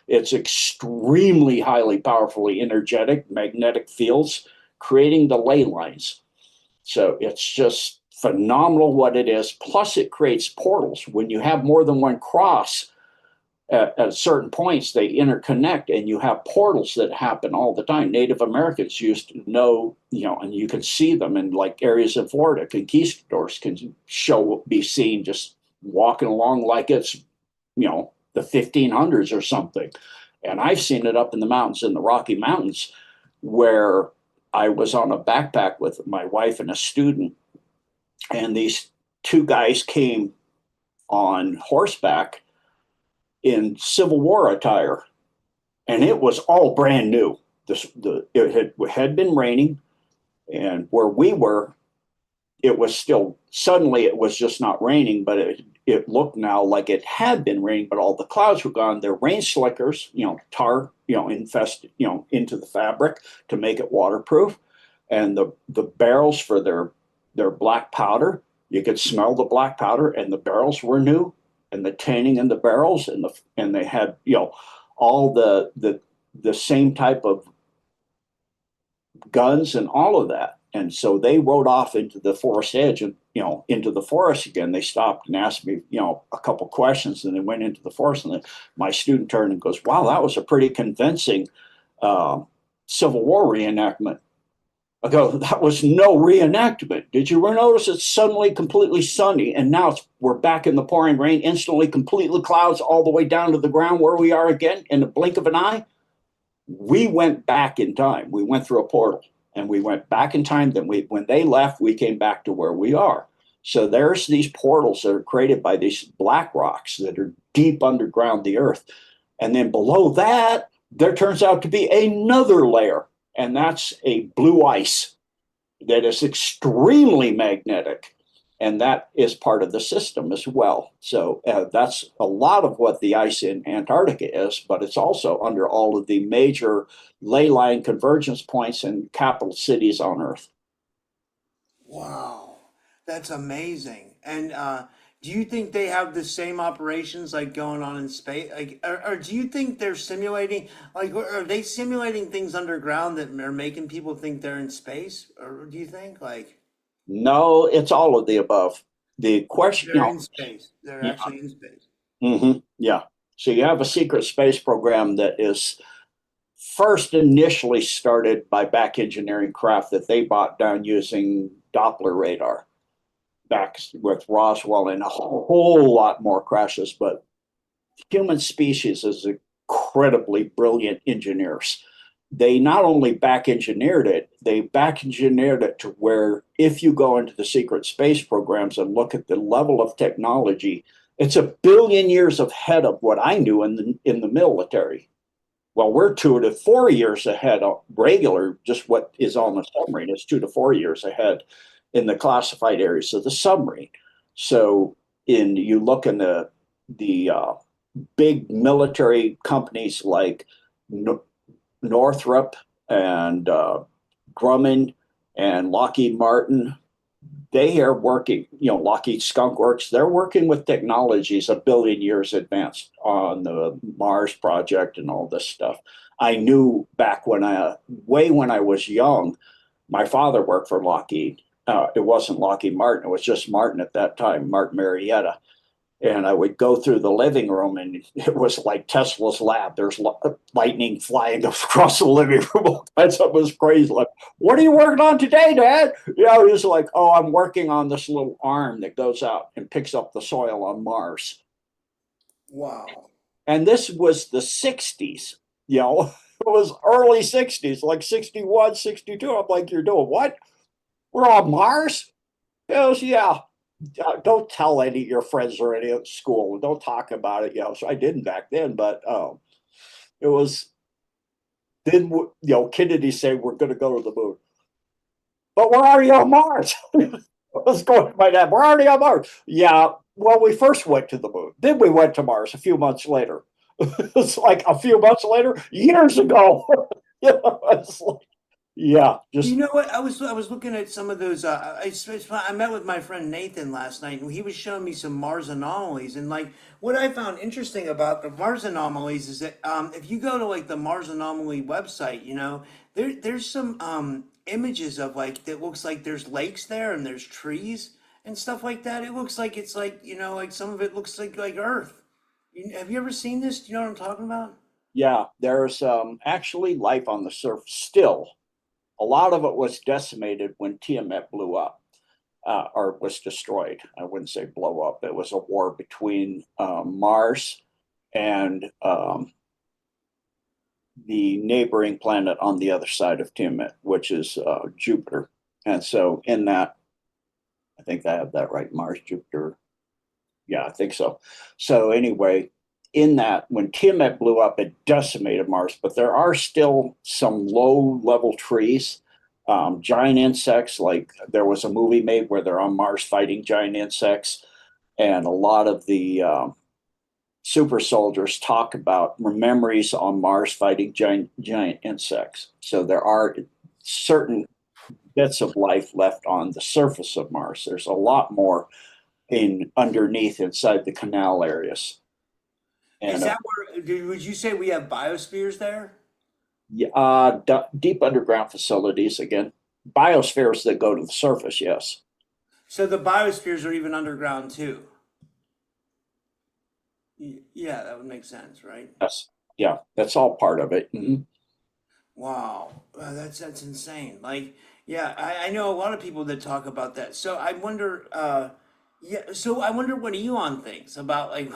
it's extremely highly powerfully energetic magnetic fields, creating the ley lines. So it's just phenomenal what it is. Plus it creates portals. When you have more than one cross, at certain points, they interconnect, and you have portals that happen all the time. Native Americans used to know, and you can see them in like areas in Florida. Conquistadors can be seen just walking along like it's, the 1500s or something. And I've seen it up in the mountains, in the Rocky Mountains, where I was on a backpack with my wife and a student, and these 2 guys came on horseback in Civil War attire, and it was all brand new. It had been raining, and where we were, it was still, suddenly it was just not raining, but it looked now like it had been raining, but all the clouds were gone. They're rain slickers, tar, infested, into the fabric to make it waterproof, and the barrels for their black powder, you could smell the black powder, and the barrels were new. And the tanning in the barrels, and they had all the the same type of guns and all of that. And so they rode off into the forest edge and, into the forest again. They stopped and asked me, a couple questions, and they went into the forest. And then my student turned and goes, "Wow, that was a pretty convincing Civil War reenactment." I go, "That was no reenactment. Did you notice it's suddenly completely sunny, and now we're back in the pouring rain, instantly completely clouds all the way down to the ground where we are again in the blink of an eye?" We went back in time. We went through a portal and we went back in time. Then when they left, we came back to where we are. So there's these portals that are created by these black rocks that are deep underground the earth. And then below that, there turns out to be another layer, and that's a blue ice that is extremely magnetic. And that is part of the system as well. So that's a lot of what the ice in Antarctica is, but it's also under all of the major ley line convergence points and capital cities on Earth. Wow, that's amazing. And do you think they have the same operations like going on in space? Like, or do you think they're simulating, like, are they simulating things underground that are making people think they're in space? Or do you think, like, No, it's all of the above. The question, they're in space? They're yeah, actually in space. yeah. So you have a secret space program that is first initially started by back engineering craft that they bought down using Doppler radar back with Roswell and a whole lot more crashes. But human species is incredibly brilliant engineers. They not only back engineered it, they back engineered it to where if you go into the secret space programs and look at the level of technology, it's a billion years ahead of what I knew in the military. Well, we're 2 to 4 years ahead of regular, just what is on the submarine is 2 to 4 years ahead in the classified areas of the submarine. So you look in the big military companies like Northrop and Grumman and Lockheed Martin, they are working, Lockheed Skunk Works, they're working with technologies a billion years advanced on the Mars project and all this stuff. I knew back when I was young, my father worked for Lockheed. It wasn't Lockheed Martin, it was just Martin at that time, Martin Marietta. And I would go through the living room, and it was like Tesla's lab. There's lightning flying across the living room. That was crazy. Like, "What are you working on today, Dad?" He was like, "Oh, I'm working on this little arm that goes out and picks up the soil on Mars." Wow. And this was the 60s, it was early 60s, like 61, 62. I'm like, "You're doing what? We're on Mars?" He goes, "Yeah. Don't tell any of your friends or any at school. Don't talk about it." So I didn't back then, but it was then. Kennedy said we're going to go to the moon, but we're already on Mars. Let's go to my dad. We're already on Mars. Yeah. Well, we first went to the moon, then we went to Mars a few months later. It's like a few months later, years ago. It's like, yeah, You just know what? I was looking at some of those. I met with my friend Nathan last night, and he was showing me some Mars anomalies. And like, what I found interesting about the Mars anomalies is that if you go to like the Mars anomaly website, there's some images of like that looks like there's lakes there and there's trees and stuff like that. It looks like it's like like some of it looks like Earth. Have you ever seen this? Do you know what I'm talking about? yeah. There's actually life on the surface still. A lot of it was decimated when Tiamat blew up, or was destroyed. I wouldn't say blow up. It was a war between Mars and the neighboring planet on the other side of Tiamat, which is Jupiter. And so in that, I think I have that right, Mars, Jupiter. Yeah, I think so. So anyway, in that, when Tiamat blew up, it decimated Mars, but there are still some low level trees, giant insects. Like there was a movie made where they're on Mars fighting giant insects, and a lot of the super soldiers talk about memories on Mars fighting giant insects. So there are certain bits of life left on the surface of Mars. There's a lot more in underneath inside the canal areas. Is And that where? Would you say we have biospheres there? Yeah, deep underground facilities again. Biospheres that go to the surface, yes. So the biospheres are even underground too. Yeah, that would make sense, right? Yes. Yeah, that's all part of it. Mhm. Wow, that's insane. Like, yeah, I know a lot of people that talk about that. So I wonder, yeah. So I wonder what Elon thinks about like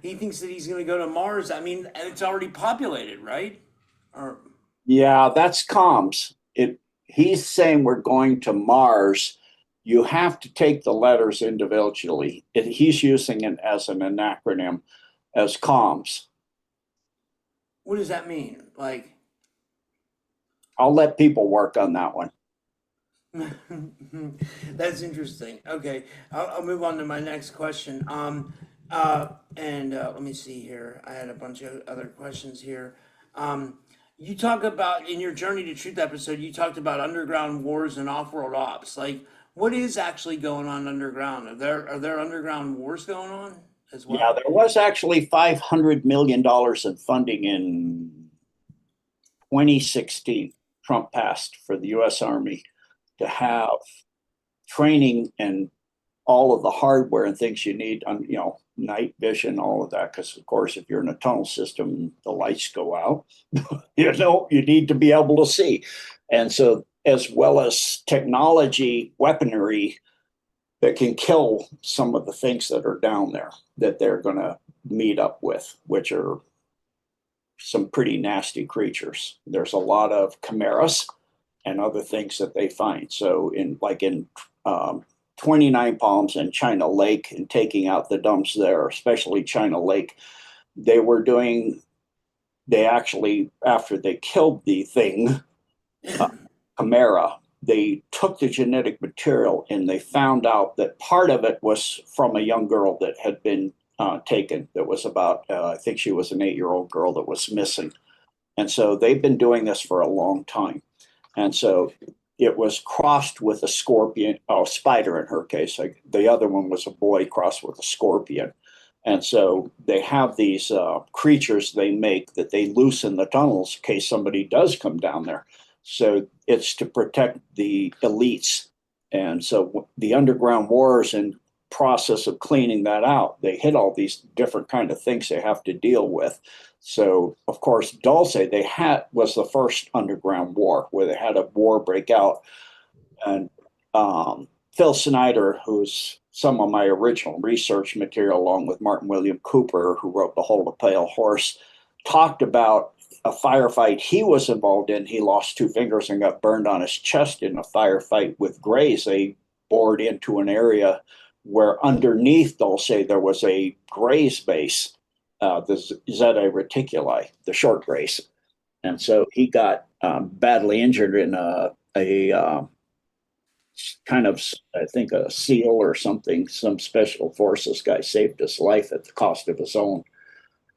he thinks that he's going to go to Mars. I mean, and it's already populated, right? Or Yeah, that's comms. He's saying we're going to Mars. You have to take the letters individually. He's using it as an acronym as comms. what does that mean? Like, I'll let people work on that one. that's interesting. Okay, I'll move on to my next question. And let me see here. I had a bunch of other questions here. You talk about in your Journey to Truth episode, you talked about underground wars and off-world ops. Like, what is actually going on underground? Are there underground wars going on as Yeah, well? there was actually $500 million in funding in 2016. Trump passed for the U.S. Army to have training and all of the hardware and things you need on, night vision, all of that. Because of course, if you're in a tunnel system, the lights go out. You need to be able to see, and so as well as technology, weaponry that can kill some of the things that are down there that they're going to meet up with, which are some pretty nasty creatures. There's a lot of chimeras and other things that they find. So in 29 Palms and China Lake and taking out the dumps there, especially China Lake, they were doing, they actually, after they killed the thing, chimera, they took the genetic material and they found out that part of it was from a young girl that had been taken, that was about, I think she was an 8-year-old girl that was missing. And so they've been doing this for a long time. And so it was crossed with a scorpion, oh, spider in her case. Like the other one was a boy crossed with a scorpion. And so they have these creatures they make that they loose in the tunnels in case somebody does come down there. So it's to protect the elites. And so the underground wars and process of cleaning that out, they hit all these different kind of things they have to deal with. So of course, Dulce they had was the first underground war where they had a war break out, and Phil Snyder, who's some of my original research material, along with Martin William Cooper, who wrote The Hold of Pale Horse, talked about a firefight he was involved in. He lost 2 fingers and got burned on his chest in a firefight with Greys. They bored into an area where underneath, they'll say there was a Greys base, the Zeta Reticuli, the short Greys. And so he got badly injured in a kind of, I think, a SEAL or something, some special forces guy saved his life at the cost of his own.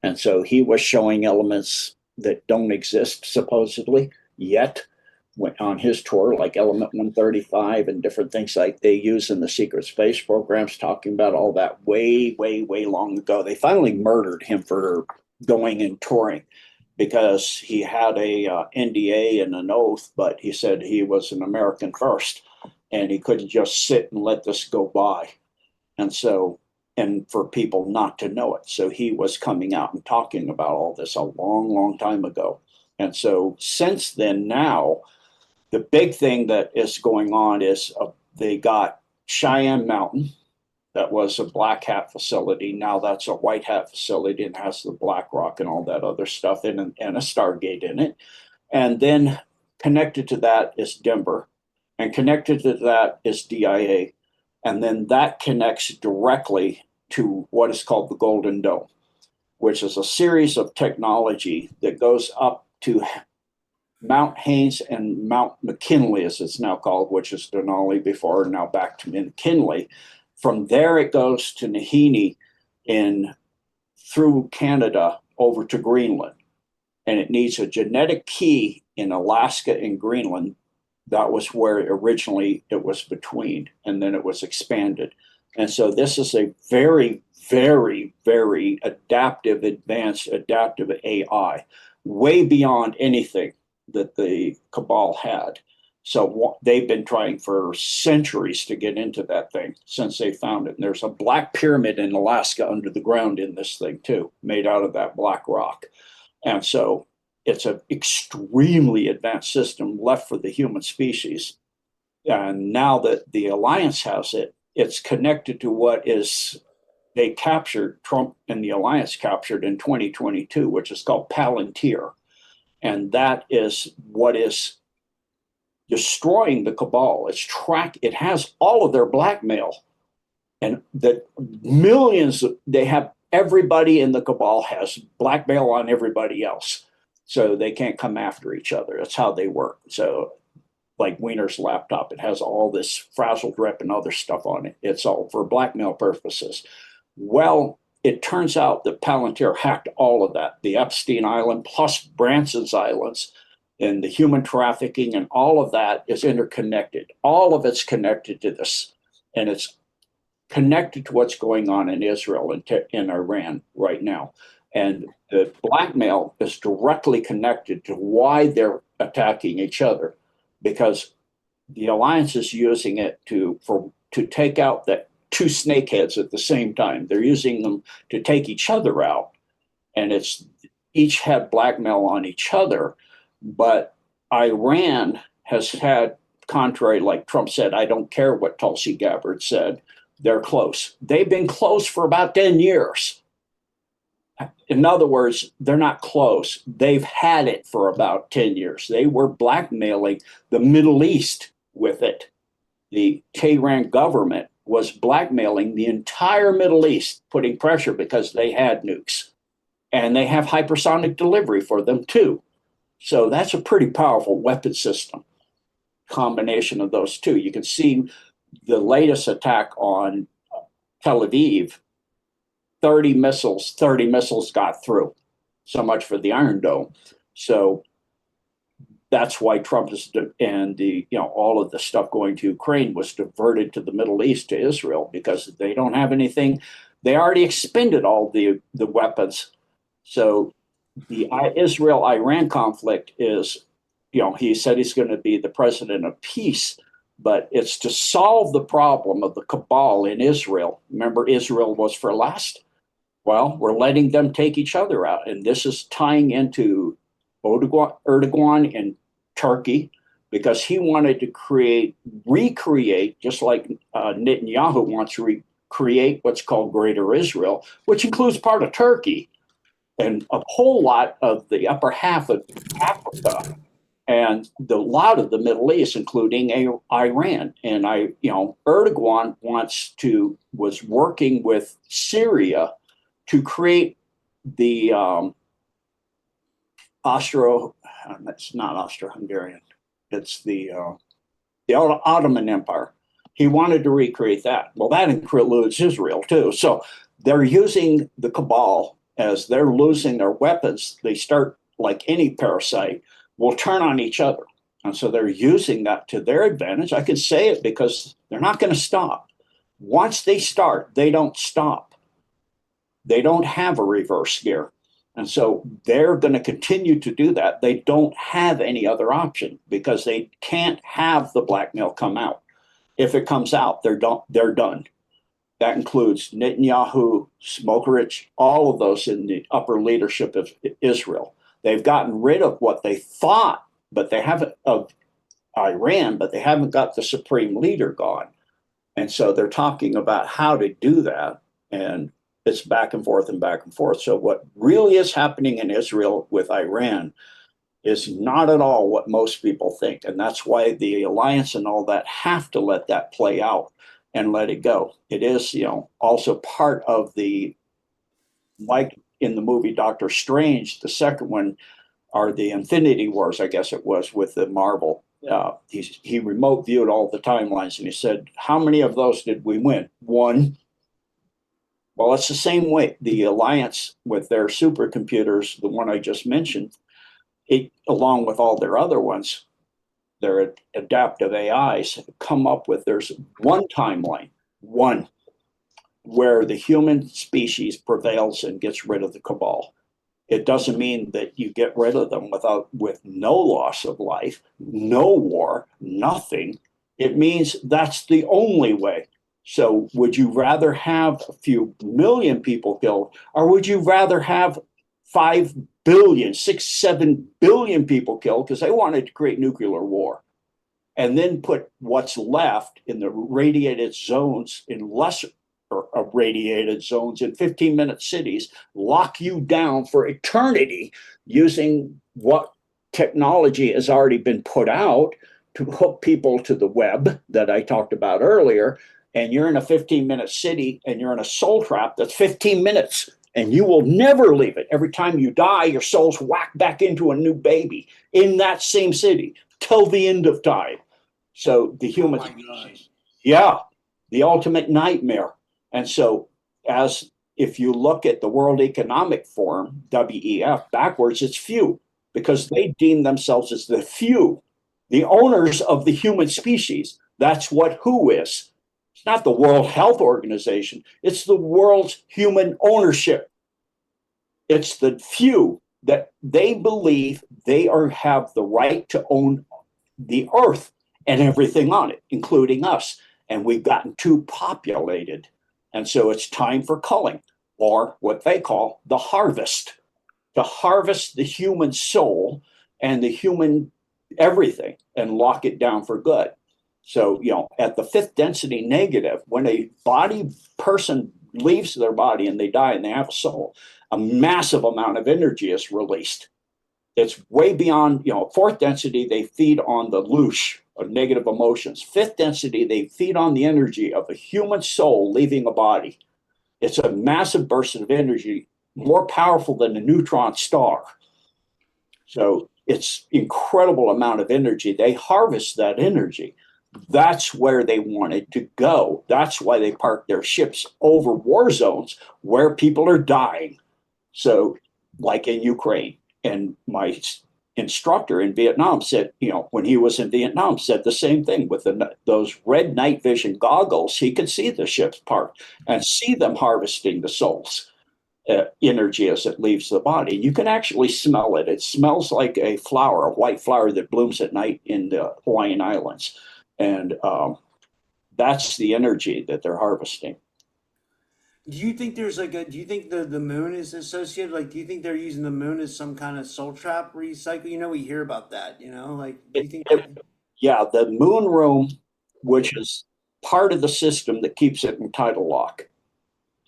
And so he was showing elements that don't exist supposedly yet on his tour, like Element 135 and different things like they use in the secret space programs, talking about all that way, way, way long ago. They finally murdered him for going and touring because he had a NDA and an oath, but he said he was an American first and he couldn't just sit and let this go by. And so, and for people not to know it. So he was coming out and talking about all this a long, long time ago. And so since then, now, the big thing that is going on is they got Cheyenne Mountain. That was a black hat facility. Now that's a white hat facility and has the black rock and all that other stuff in and a Stargate in it. And then connected to that is Denver. And connected to that is DIA. And then that connects directly to what is called the Golden Dome, which is a series of technology that goes up to Mount Haynes and Mount McKinley, as it's now called, which is Denali before, now back to McKinley. From there, it goes to Nahini in through Canada over to Greenland. And it needs a genetic key in Alaska and Greenland. That was where originally it was between, and then it was expanded. And so this is a very, very, very adaptive, advanced, adaptive AI, way beyond anything that the cabal had. So they've been trying for centuries to get into that thing since they found it. And there's a black pyramid in Alaska under the ground in this thing too, made out of that black rock. And so it's an extremely advanced system left for the human species. And now that the Alliance has it, it's connected to what is they captured, Trump and the Alliance captured in 2022, which is called Palantir. And that is what is destroying the cabal. It has all of their blackmail, and the millions they have. Everybody in the cabal has blackmail on everybody else, so they can't come after each other. That's how they work. So, like Wiener's laptop, it has all this frazzled rep and other stuff on it. It's all for blackmail purposes. Well, it turns out that Palantir hacked all of that, the Epstein Island plus Branson's Islands, and the human trafficking, and all of that is interconnected. All of it's connected to this, and it's connected to what's going on in Israel and in Iran right now. And the blackmail is directly connected to why they're attacking each other, because the Alliance is using it to take out the two snakeheads at the same time. They're using them to take each other out, and it's each had blackmail on each other. But Iran has had, contrary, like Trump said, I don't care what Tulsi Gabbard said, they're close. They've been close for about 10 years. In other words, they're not close. They've had it for about 10 years. They were blackmailing the Middle East with it. The Tehran government was blackmailing the entire Middle East, putting pressure because they had nukes. And they have hypersonic delivery for them too. So that's a pretty powerful weapon system, combination of those two. You can see the latest attack on Tel Aviv, 30 missiles got through. So much for the Iron Dome. So that's why Trump is, and all of the stuff going to Ukraine was diverted to the Middle East, to Israel, because they don't have anything. They already expended all the weapons. So the Israel-Iran conflict is, he said he's going to be the president of peace, but it's to solve the problem of the cabal in Israel. Remember, Israel was for last? Well, we're letting them take each other out. And this is tying into Erdogan in Turkey, because he wanted to recreate, just like Netanyahu wants to recreate what's called Greater Israel, which includes part of Turkey and a whole lot of the upper half of Africa and a lot of the Middle East, including Iran. And Erdogan was working with Syria to create the it's not Austro-Hungarian, it's the Ottoman Empire. He wanted to recreate that. Well, that includes Israel too. So they're using the cabal. As they're losing their weapons, they start, like any parasite, will turn on each other. And so they're using that to their advantage. I can say it because they're not going to stop. Once they start, they don't stop. They don't have a reverse gear. And so they're going to continue to do that. They don't have any other option because they can't have the blackmail come out. If it comes out, they're done. That includes Netanyahu, Smotrich, all of those in the upper leadership of Israel. They've gotten rid of what they thought, but they haven't, of Iran, but they haven't got the supreme leader gone. And so they're talking about how to do that. And it's back and forth and back and forth. So what really is happening in Israel with Iran is not at all what most people think. And that's why the alliance and all that have to let that play out and let it go. It is, also part of the, like in the movie Doctor Strange, the second one, are the Infinity Wars, I guess it was, with the Marvel. He remote viewed all the timelines, and he said, how many of those did we win? One. Well, it's the same way. The Alliance with their supercomputers, the one I just mentioned, along with all their other ones, their adaptive AIs, come up with, there's one timeline, where the human species prevails and gets rid of the cabal. It doesn't mean that you get rid of them with no loss of life, no war, nothing. It means that's the only way. So would you rather have a few million people killed, or would you rather have 5 billion, 6, 7 billion people killed because they wanted to create nuclear war? And then put what's left in the radiated zones in less radiated zones in 15-minute cities, lock you down for eternity using what technology has already been put out to hook people to the web that I talked about earlier. And you're in a 15-minute city and you're in a soul trap that's 15 minutes and you will never leave it. Every time you die, your soul's whacked back into a new baby in that same city till the end of time. So the human, oh my gosh. yeah, the ultimate nightmare. And so, as if you look at the World Economic Forum, WEF, backwards, it's few, because they deem themselves as the few, the owners of the human species. That's what WHO is. It's not the World Health Organization, it's the world's human ownership. It's the few that they believe they have the right to own the earth and everything on it, including us. And we've gotten too populated. And so it's time for culling, or what they call the harvest, to harvest the human soul and the human everything and lock it down for good. So, at the fifth density negative, when a person leaves their body and they die and they have a soul, a massive amount of energy is released. It's way beyond, fourth density, they feed on the loosh of negative emotions. Fifth density, they feed on the energy of a human soul leaving a body. It's a massive burst of energy, more powerful than a neutron star. So it's incredible amount of energy. They harvest that energy. That's where they wanted to go. That's why they park their ships over war zones where people are dying. So, like in Ukraine. And my instructor in Vietnam said, when he was in Vietnam, said the same thing with those red night vision goggles. He could see the ships parked and see them harvesting the soul's energy as it leaves the body. You can actually smell it. It smells like a flower, a white flower that blooms at night in the Hawaiian Islands. And that's the energy that they're harvesting. Do you think there's do you think the moon is associated? Like, do you think they're using the moon as some kind of soul trap recycle? We hear about that, do you think that? Yeah, the moon room, which is part of the system that keeps it in tidal lock,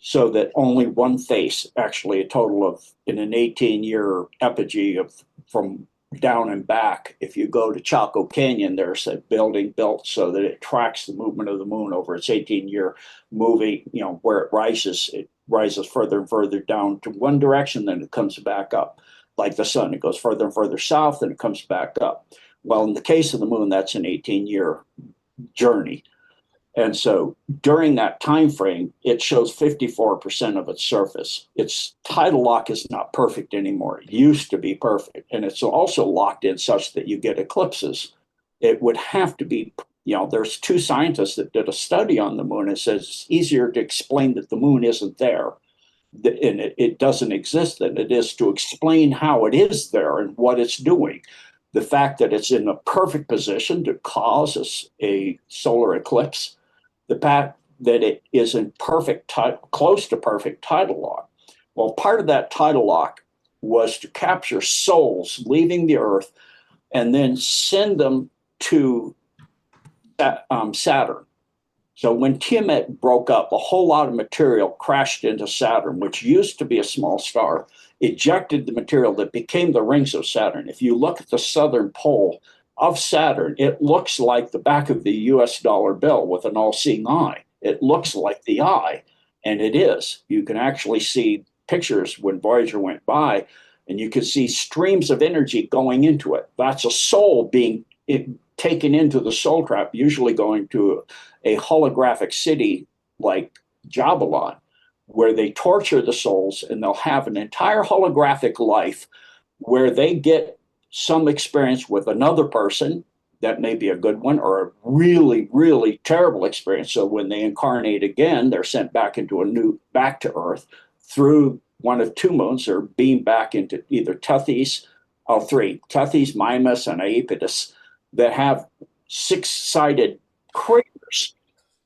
so that only one face, actually a total of, in an 18-year epigee from down and back, if you go to Chaco Canyon, there's a building built so that it tracks the movement of the moon over its 18-year moving, where it rises further and further down to one direction, then it comes back up. Like the sun, it goes further and further south, and it comes back up. Well, in the case of the moon, that's an 18-year journey. And so during that time frame, it shows 54% of its surface. Its tidal lock is not perfect anymore. It used to be perfect. And it's also locked in such that you get eclipses. It would have to be, there's two scientists that did a study on the moon. It says it's easier to explain that the moon isn't there and it doesn't exist than it is to explain how it is there and what it's doing. The fact that it's in a perfect position to cause a solar eclipse, the fact that it is in close to perfect tidal lock. Well, part of that tidal lock was to capture souls leaving the Earth and then send them to Saturn. So when Tiamat broke up, a whole lot of material crashed into Saturn, which used to be a small star, ejected the material that became the rings of Saturn. If you look at the southern pole of Saturn, it looks like the back of the US dollar bill with an all-seeing eye. It looks like the eye, and it is. You can actually see pictures when Voyager went by, and you can see streams of energy going into it. That's a soul being taken into the soul trap, usually going to a holographic city like Jabalon, where they torture the souls, and they'll have an entire holographic life where they get some experience with another person that may be a good one, or a really, really terrible experience. So when they incarnate again, they're sent back to Earth through one of two moons are beamed back into either Tethys, three, Tethys, Mimas, and Iapetus, that have six-sided craters.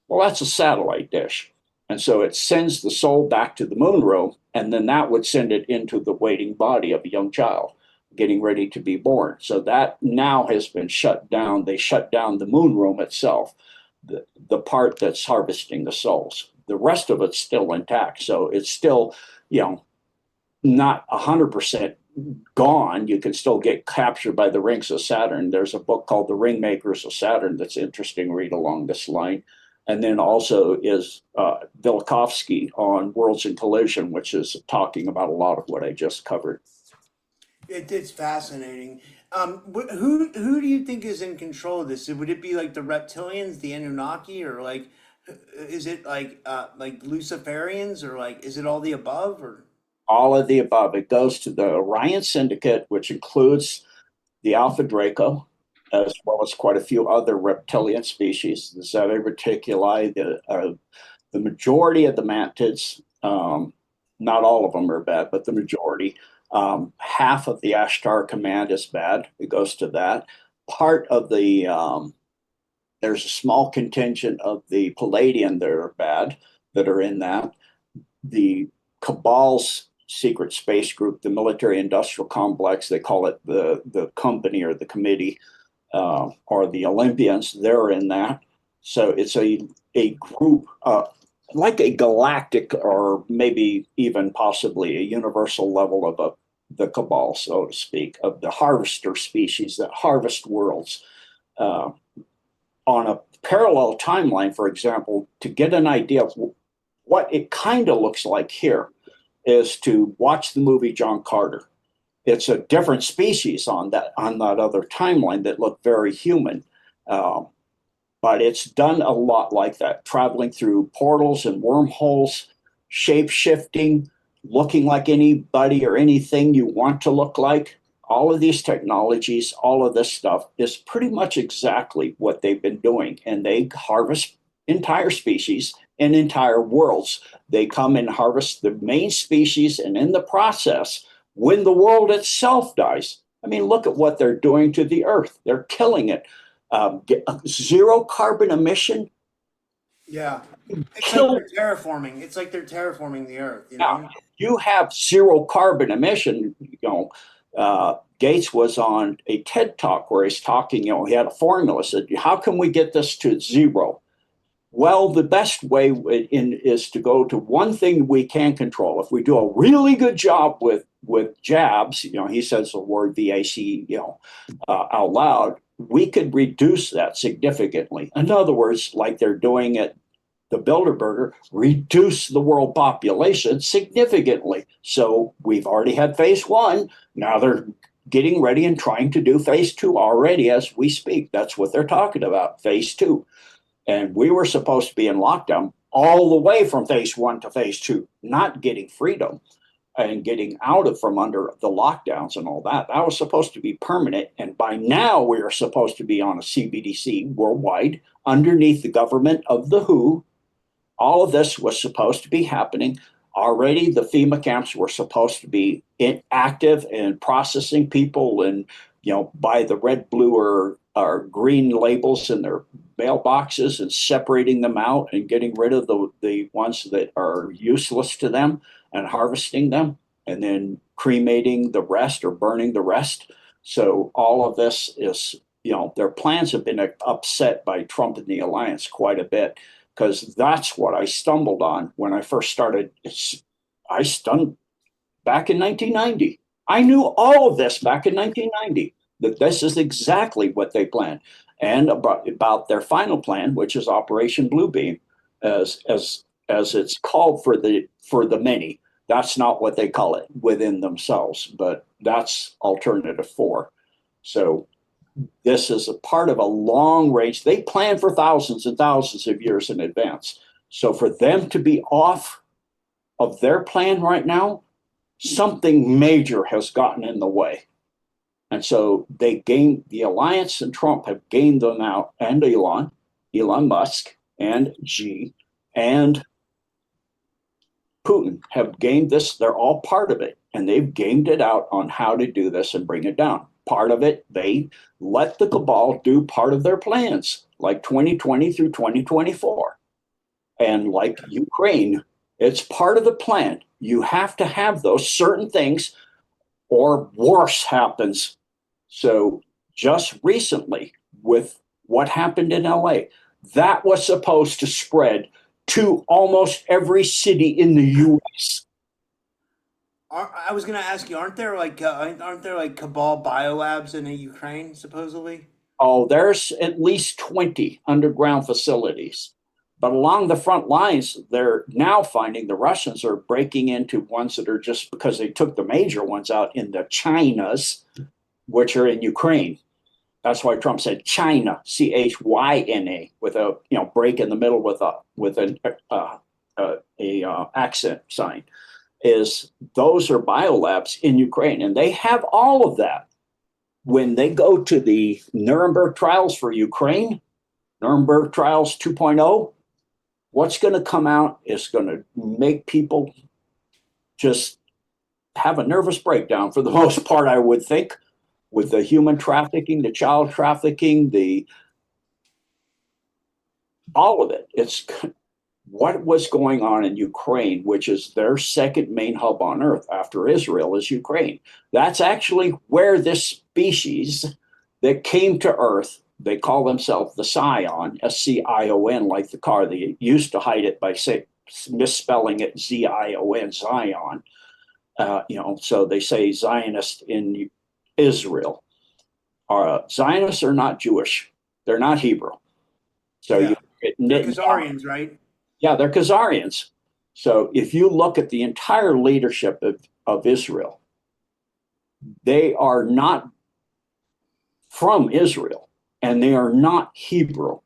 Well, that's a satellite dish. And so it sends the soul back to the moon room, and then that would send it into the waiting body of a young child getting ready to be born. So that now has been shut down. They shut down the moon room itself, the part that's harvesting the souls. The rest of it's still intact. So it's still, not 100% gone. You can still get captured by the rings of Saturn. There's a book called The Ringmakers of Saturn that's interesting, read along this line. And then also is Velikovsky on Worlds in Collision, which is talking about a lot of what I just covered. It's fascinating. Who do you think is in control of this? Would it be like the reptilians, the Anunnaki, or like, is it like Luciferians, or like, is it all the above, or? All of the above. It goes to the Orion Syndicate, which includes the Alpha Draco, as well as quite a few other reptilian species, the Zeta Reticuli, the majority of the mantids. Not all of them are bad, but the majority. Half of the Ashtar Command is bad. It goes to that. Part of the, there's a small contingent of the Palladian that are bad, that are in that. The Cabal's secret space group, the military industrial complex, they call it the company or the committee, or the Olympians, they're in that. So it's a group, like a galactic or maybe even possibly a universal level of the cabal, so to speak, of the harvester species that harvest worlds. On a parallel timeline, for example, to get an idea of what it kind of looks like here, is to watch the movie John Carter. It's a different species on that other timeline that look very human. But it's done a lot like that, traveling through portals and wormholes, shape-shifting, looking like anybody or anything you want to look like. All of these technologies, all of this stuff is pretty much exactly what they've been doing. And they harvest entire species and entire worlds. They come and harvest the main species, and in the process, when the world itself dies, I mean, look at what they're doing to the Earth. They're killing it. Zero carbon emission. Yeah, it's like they're terraforming. It's like they're terraforming the Earth. Now, you have zero carbon emission. Gates was on a TED Talk where he's talking. He had a formula. Said, "How can we get this to zero?" Well, the best way is to go to one thing we can control. If we do a really good job with jabs, he says the word VAC, out loud, we could reduce that significantly. In other words, like they're doing at the Bilderberger, reduce the world population significantly. So we've already had phase one. Now they're getting ready and trying to do phase two already as we speak. That's what they're talking about, phase two. And we were supposed to be in lockdown all the way from phase one to phase two, not getting freedom and getting out of from under the lockdowns and all that. That was supposed to be permanent. And by now we are supposed to be on a CBDC worldwide underneath the government of the WHO. All of this was supposed to be happening. Already the FEMA camps were supposed to be active and processing people and, by the red, blue, or green labels in their mailboxes and separating them out and getting rid of the ones that are useless to them and harvesting them and then cremating the rest or burning the rest. So all of this is, their plans have been upset by Trump and the alliance quite a bit, because that's what I stumbled on when I first started. I stunned back in 1990. I knew all of this back in 1990, that this is exactly what they planned. And about their final plan, which is Operation Bluebeam, as it's called for the many. That's not what they call it within themselves, but that's alternative 4. So this is a part of a long range. They plan for thousands and thousands of years in advance. So for them to be off of their plan right now, something major has gotten in the way. And so the alliance and Trump have gained them out, and Elon Musk, and Xi, and Putin have gamed this. They're all part of it, and they've gamed it out on how to do this and bring it down. Part of it, they let the cabal do part of their plans, like 2020 through 2024. And like Ukraine, it's part of the plan. You have to have those certain things, or worse happens. So just recently, with what happened in LA, that was supposed to spread to almost every city in the US. I was gonna ask you, aren't there like cabal biolabs in the Ukraine supposedly? Oh, there's at least 20 underground facilities. But along the front lines, they're now finding the Russians are breaking into ones that are just because they took the major ones out in the Chinas, which are in Ukraine. That's why Trump said China, Chyna, with a break in the middle with an accent sign. Is those are biolabs in Ukraine, and they have all of that. When they go to the Nuremberg trials for Ukraine, Nuremberg trials 2.0, what's going to come out is going to make people just have a nervous breakdown for the most part, I would think, with the human trafficking, the child trafficking, the all of it. It's what was going on in Ukraine, which is their second main hub on earth after Israel, is Ukraine. That's actually where this species that came to earth, they call themselves the Scion, Scion, like the car. They used to hide it by misspelling it Zion, Zion. So they say Zionist in Israel. Zionists are not Jewish. They're not Hebrew. So Yeah, you they're Khazarians, right? yeah, they're Khazarians. So if you look at the entire leadership of Israel, they are not from Israel and they are not Hebrew.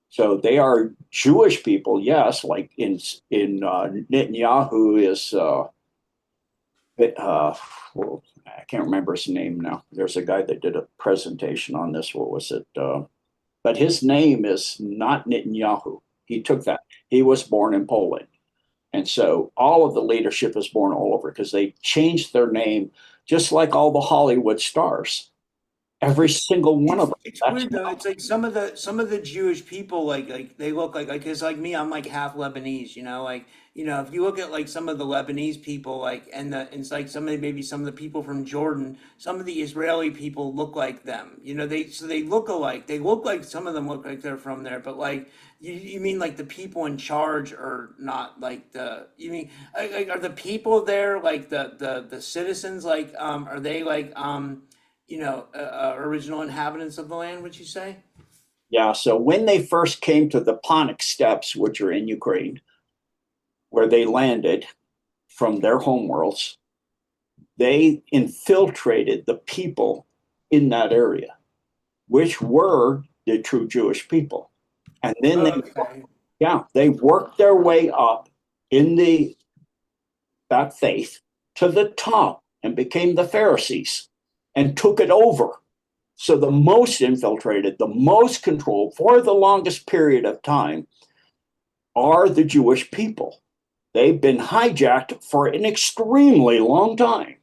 So they are Jewish people, yes, like in Netanyahu is, well, I can't remember his name now. There's a guy that did a presentation on this. What was it? But his name is not Netanyahu. He took that. He was born in Poland. And so all of the leadership is born all over because they changed their name, just like all the Hollywood stars. Every single one of them. It's That's weird though. It's like some of the Jewish people they look like because like me, I'm like half Lebanese. If you look at like some of the Lebanese people it's like some of the people from Jordan, some of the Israeli people look like them. They look alike. They look like some of them look like they're from there, but like you mean like the people in charge are not like the you mean like are the people there like the citizens are they original inhabitants of the land, would you say? yeah. So when they first came to the Ponic Steppes, which are in Ukraine, where they landed from their homeworlds, they infiltrated the people in that area, which were the true Jewish people. And then Okay. they worked their way up in that faith to the top and became the Pharisees and took it over. So the most infiltrated, the most controlled for the longest period of time are the Jewish people. They've been hijacked for an extremely long time.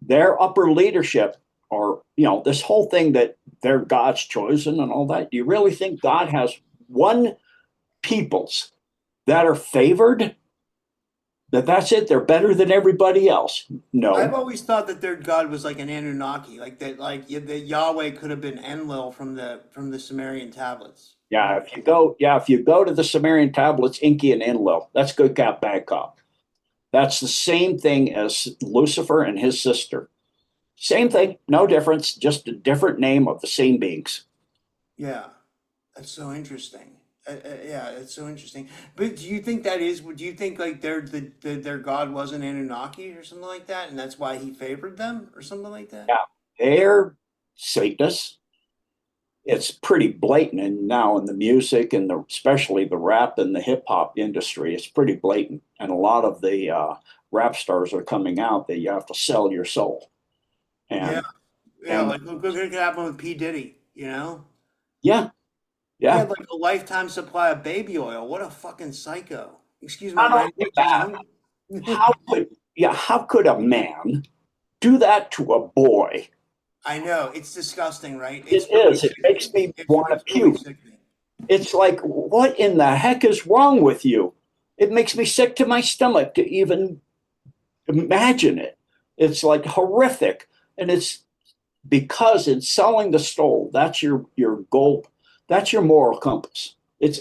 Their upper leadership, or this whole thing that they're God's chosen and all that. Do you really think God has one peoples that are favored? That's it. They're better than everybody else. I've No. always thought that their god was like an Anunnaki, like that, that Yahweh could have been Enlil from the Sumerian tablets. If you go to the Sumerian tablets, Enki and Enlil, that's good cop, bad cop. That's the same thing as Lucifer and his sister. Same thing, no difference, just a different name of the same beings. Yeah, that's so interesting. Yeah, it's so interesting. But do you think that is? Do you think like their god was an Anunnaki or something like that, and that's why he favored them or something like that? Yeah, they're Satanists. It's pretty blatant, and now in the music and especially the rap and the hip hop industry, it's pretty blatant. And a lot of the rap stars are coming out that you have to sell your soul. Yeah, And yeah. and Like look what could happen with P Diddy. yeah, He yeah, had like a lifetime supply of baby oil. What a fucking psycho. Excuse my Not language, only you that, know? how could a man do that to a boy? I know it's disgusting, right? It It's really is. It makes sickening. me want to It's really puke. sickening. It's like, what in the heck is wrong with you? It makes me sick to my stomach to even imagine it. It's like horrific. And it's because in selling the stole, that's your goal, that's your moral compass. It's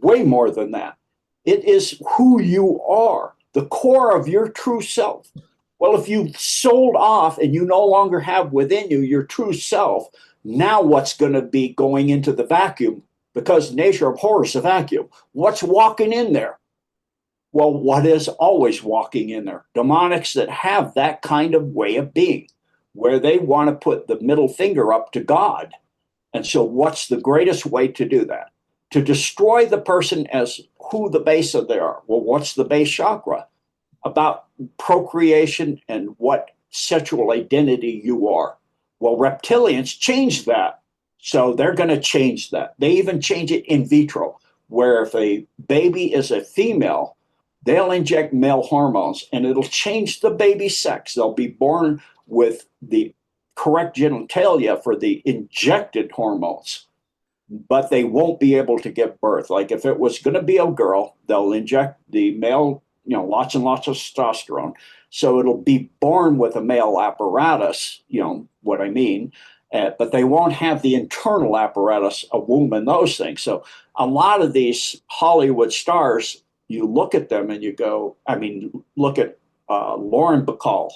way more than that. It is who you are, the core of your true self. Well, if you sold off and you no longer have within you your true self, now what's going to be going into the vacuum? Because nature abhors the vacuum. What's walking in there? Well, what is always walking in there? Demonics that have that kind of way of being, where they want to put the middle finger up to God. And so, what's the greatest way to do that? To destroy the person as who the base of they are. Well, what's the base chakra? About procreation and what sexual identity you are. Well, reptilians change that. So they're going to change that. They even change it in vitro, where if a baby is a female, they'll inject male hormones and it'll change the baby's sex. They'll be born with the correct genitalia for the injected hormones, but they won't be able to give birth. Like if it was going to be a girl, they'll inject the male, lots and lots of testosterone. So it'll be born with a male apparatus, what I mean, but they won't have the internal apparatus, a womb and those things. So a lot of these Hollywood stars, you look at them and you go, look at Lauren Bacall,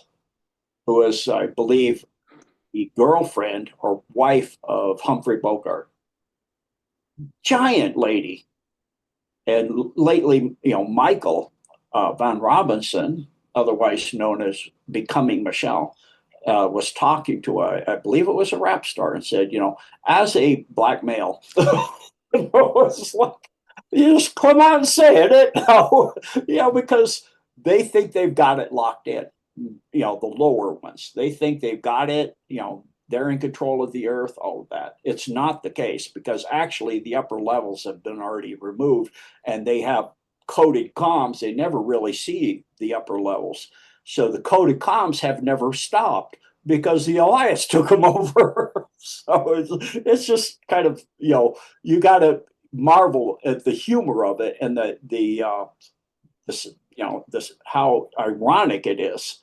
who is, I believe, the girlfriend or wife of Humphrey Bogart. Giant lady. And lately, Michael Van Robinson, otherwise known as Becoming Michelle, was talking to I believe it was a rap star, and said, as a black male, it's like, you just come out and say it. No, because they think they've got it locked in. The lower ones, they think they've got it. They're in control of the earth, all of that. It's not the case, because actually the upper levels have been already removed and they have coded comms. They never really see the upper levels. So the coded comms have never stopped because the Alliance took them over. So it's just kind of, you got to marvel at the humor of it and this, this, how ironic it is.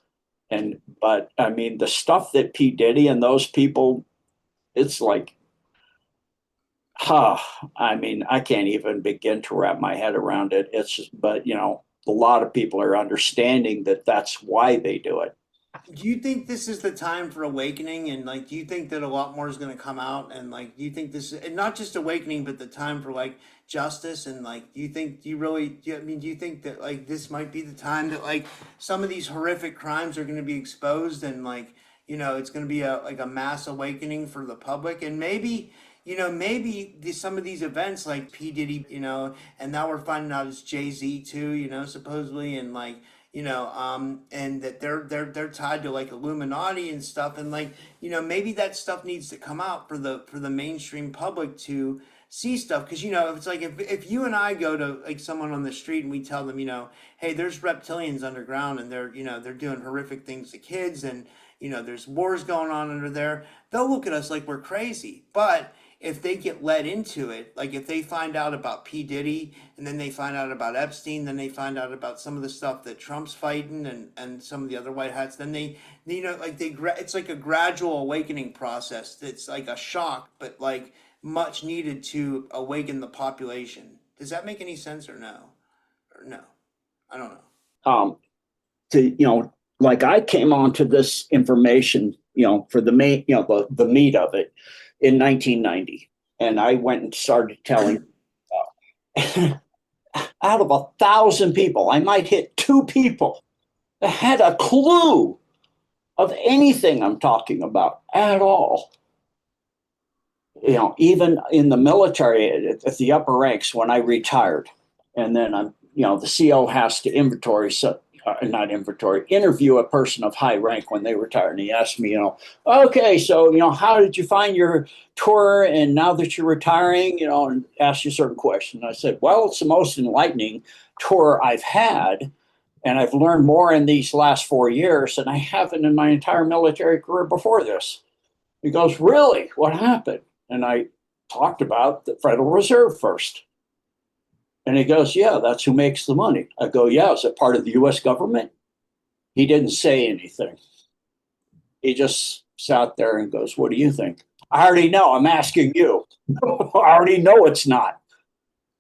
But the stuff that P. Diddy and those people, it's like, I can't even begin to wrap my head around it. It's just, but a lot of people are understanding that that's why they do it. Do you think this is the time for awakening? And do you think that a lot more is going to come out? And do you think this is and not just awakening, but the time for justice? And do you think, do you think that this might be the time that some of these horrific crimes are going to be exposed and it's going to be a mass awakening for the public? And maybe, maybe some of these events like P. Diddy, and now we're finding out it's Jay-Z too, supposedly, and and that they're tied to Illuminati and stuff, and maybe that stuff needs to come out for the mainstream public to see stuff, because if it's if you and I go to someone on the street and we tell them, hey, there's reptilians underground and they're doing horrific things to kids, and there's wars going on under there, they'll look at us like we're crazy. But if they get led into it, if they find out about P. Diddy, and then they find out about Epstein, then they find out about some of the stuff that Trump's fighting, and some of the other white hats, then it's like a gradual awakening process. It's like a shock, but much needed to awaken the population. Does that make any sense or no? Or no? I don't know. I came onto this information, for the main, the meat of it in 1990. And I went and started telling out of 1,000 people, I might hit 2 people that had a clue of anything I'm talking about at all. Even in the military, at the upper ranks, when I retired, and then the CO has to interview a person of high rank when they retire. And he asked me, okay, so, how did you find your tour? And now that you're retiring, and asked you certain questions. I said, well, it's the most enlightening tour I've had, and I've learned more in these last 4 years than I haven't in my entire military career before this. He goes, really? What happened? And I talked about the Federal Reserve first. And he goes, yeah, that's who makes the money. I go, yeah, is it part of the US government? He didn't say anything. He just sat there and goes, what do you think? I already know, I'm asking you. I already know it's not.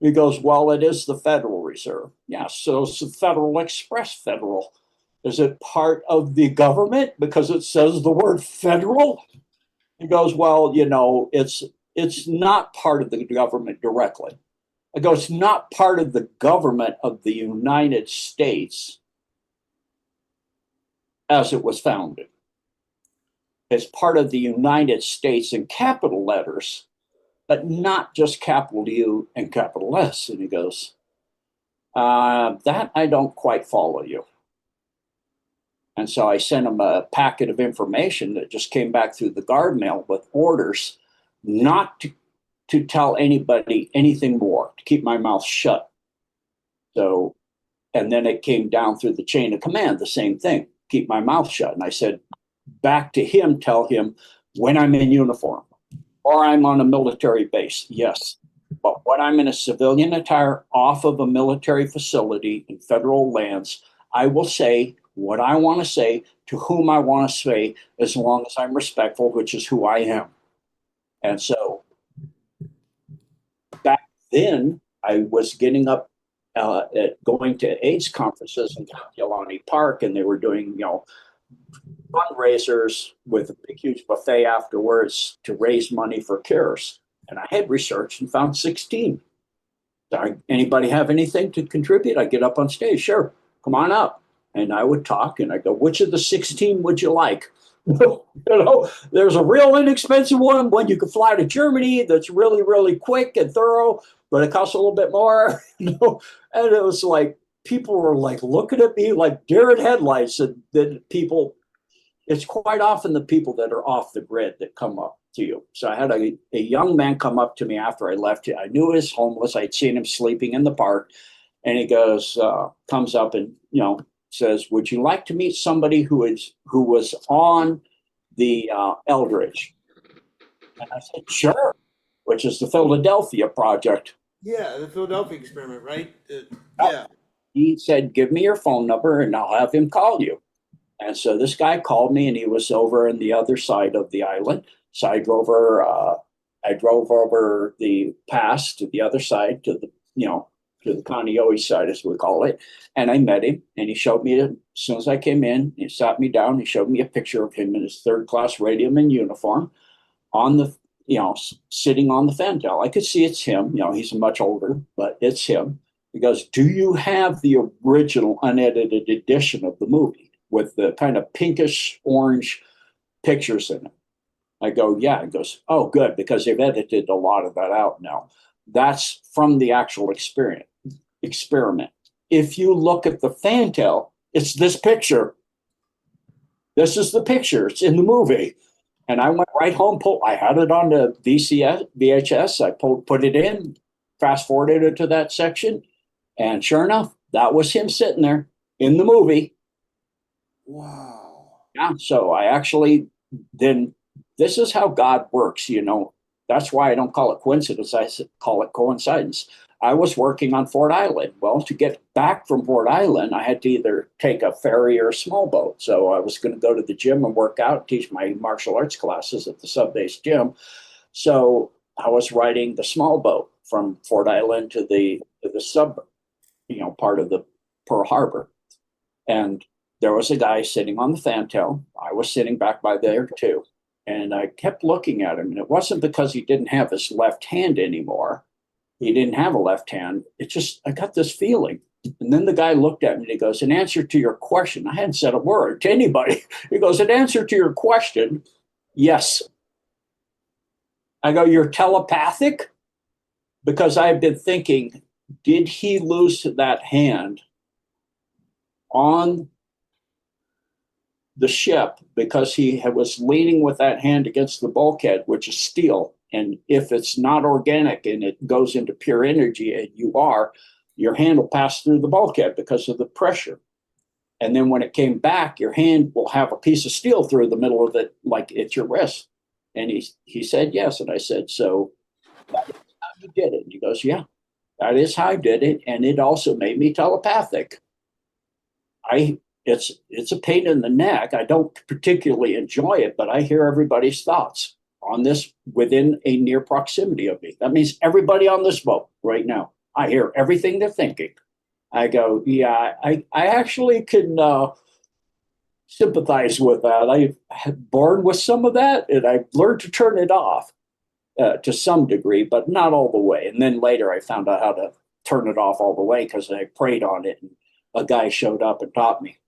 He goes, well, it is the Federal Reserve. Yeah, so it's the Federal Express Federal. Is it part of the government because it says the word federal? He goes, well, you know, it's not part of the government directly. I go, it's not part of the government of the United States as it was founded. It's part of the United States in capital letters, but not just capital U and capital S. And he goes, that I don't quite follow you. And so I sent him a packet of information that just came back through the guard mail with orders not to tell anybody anything more, to keep my mouth shut. So, and then it came down through the chain of command, the same thing, keep my mouth shut. And I said, back to him, tell him when I'm in uniform or I'm on a military base, yes. But when I'm in a civilian attire off of a military facility in federal lands, I will say what I want to say to whom I want to say, as long as I'm respectful, which is who I am. And so back then, I was getting up at going to AIDS conferences in Kapiolani Park, and they were doing, you know, fundraisers with a big, huge buffet afterwards to raise money for cures. And I had researched and found 16. Anybody have anything to contribute? I get up on stage, sure, come on up. And I would talk, and I go, which of the 16 would you like? You know, there's a real inexpensive one you can fly to Germany that's really, really quick and thorough, but it costs a little bit more. You know? And it was like, people were like looking at me like deer in headlights. And then people, it's quite often the people that are off the grid that come up to you. So I had a young man come up to me after I left. I knew he was homeless. I'd seen him sleeping in the park. And he goes, comes up and, you know, says, would you like to meet somebody who was on the Eldridge? And I said, sure, which is the Philadelphia project. Yeah, the Philadelphia experiment, right? Yeah. He said, give me your phone number and I'll have him call you. And so this guy called me, and he was over on the other side of the island. So I drove over the pass to the other side, to the, you know, to the Kaneohe side, as we call it. And I met him, and he showed me, as soon as I came in, he sat me down, he showed me a picture of him in his third-class radium uniform on the, you know, sitting on the fantail. I could see it's him. You know, he's much older, but it's him. He goes, do you have the original unedited edition of the movie with the kind of pinkish orange pictures in it? I go, yeah. He goes, oh, good, because they've edited a lot of that out now. That's from the actual experiment. If you look at the fantail, it's this picture. This is the picture. It's in the movie. And I went right home, I had it on the VHS. I put it in, fast forwarded it to that section. And sure enough, that was him sitting there in the movie. Wow. Yeah. So I actually, then this is how God works, you know. That's why I don't call it coincidence. I call it coincidence. I was working on Fort Island. Well, to get back from Fort Island, I had to either take a ferry or a small boat. So I was going to go to the gym and work out, teach my martial arts classes at the sub-base gym. So I was riding the small boat from Fort Island to the sub, you know, part of the Pearl Harbor. And there was a guy sitting on the fantail. I was sitting back by there too. And I kept looking at him, and it wasn't because he didn't have his left hand anymore. He didn't have a left hand. It just, I got this feeling. And then the guy looked at me and he goes, in answer to your question, I hadn't said a word to anybody. He goes, in answer to your question, yes. I go, you're telepathic? Because I've been thinking, did he lose that hand on the ship because he was leaning with that hand against the bulkhead, which is steel? And if it's not organic and it goes into pure energy, and you are, your hand will pass through the bulkhead because of the pressure. And then when it came back, your hand will have a piece of steel through the middle of it, like it's your wrist. And he said, yes. And I said, so that is how you did it. And he goes, yeah, that is how I did it. And it also made me telepathic. It's a pain in the neck. I don't particularly enjoy it, but I hear everybody's thoughts on this within a near proximity of me. That means everybody on this boat right now, I hear everything they're thinking. I go, yeah, I actually can sympathize with that. I had born with some of that, and I learned to turn it off to some degree, but not all the way. And then later, I found out how to turn it off all the way because I prayed on it, and a guy showed up and taught me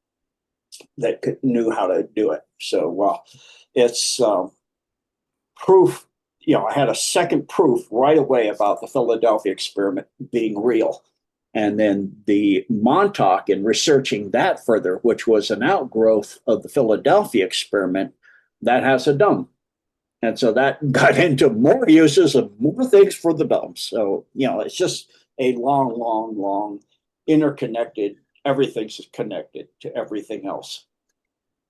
that knew how to do it. So, well, it's proof. You know, I had a second proof right away about the Philadelphia experiment being real. And then the Montauk and researching that further, which was an outgrowth of the Philadelphia experiment, that has a dome. And so that got into more uses and more things for the dome. So, you know, it's just a long, long, long interconnected, everything's connected to everything else.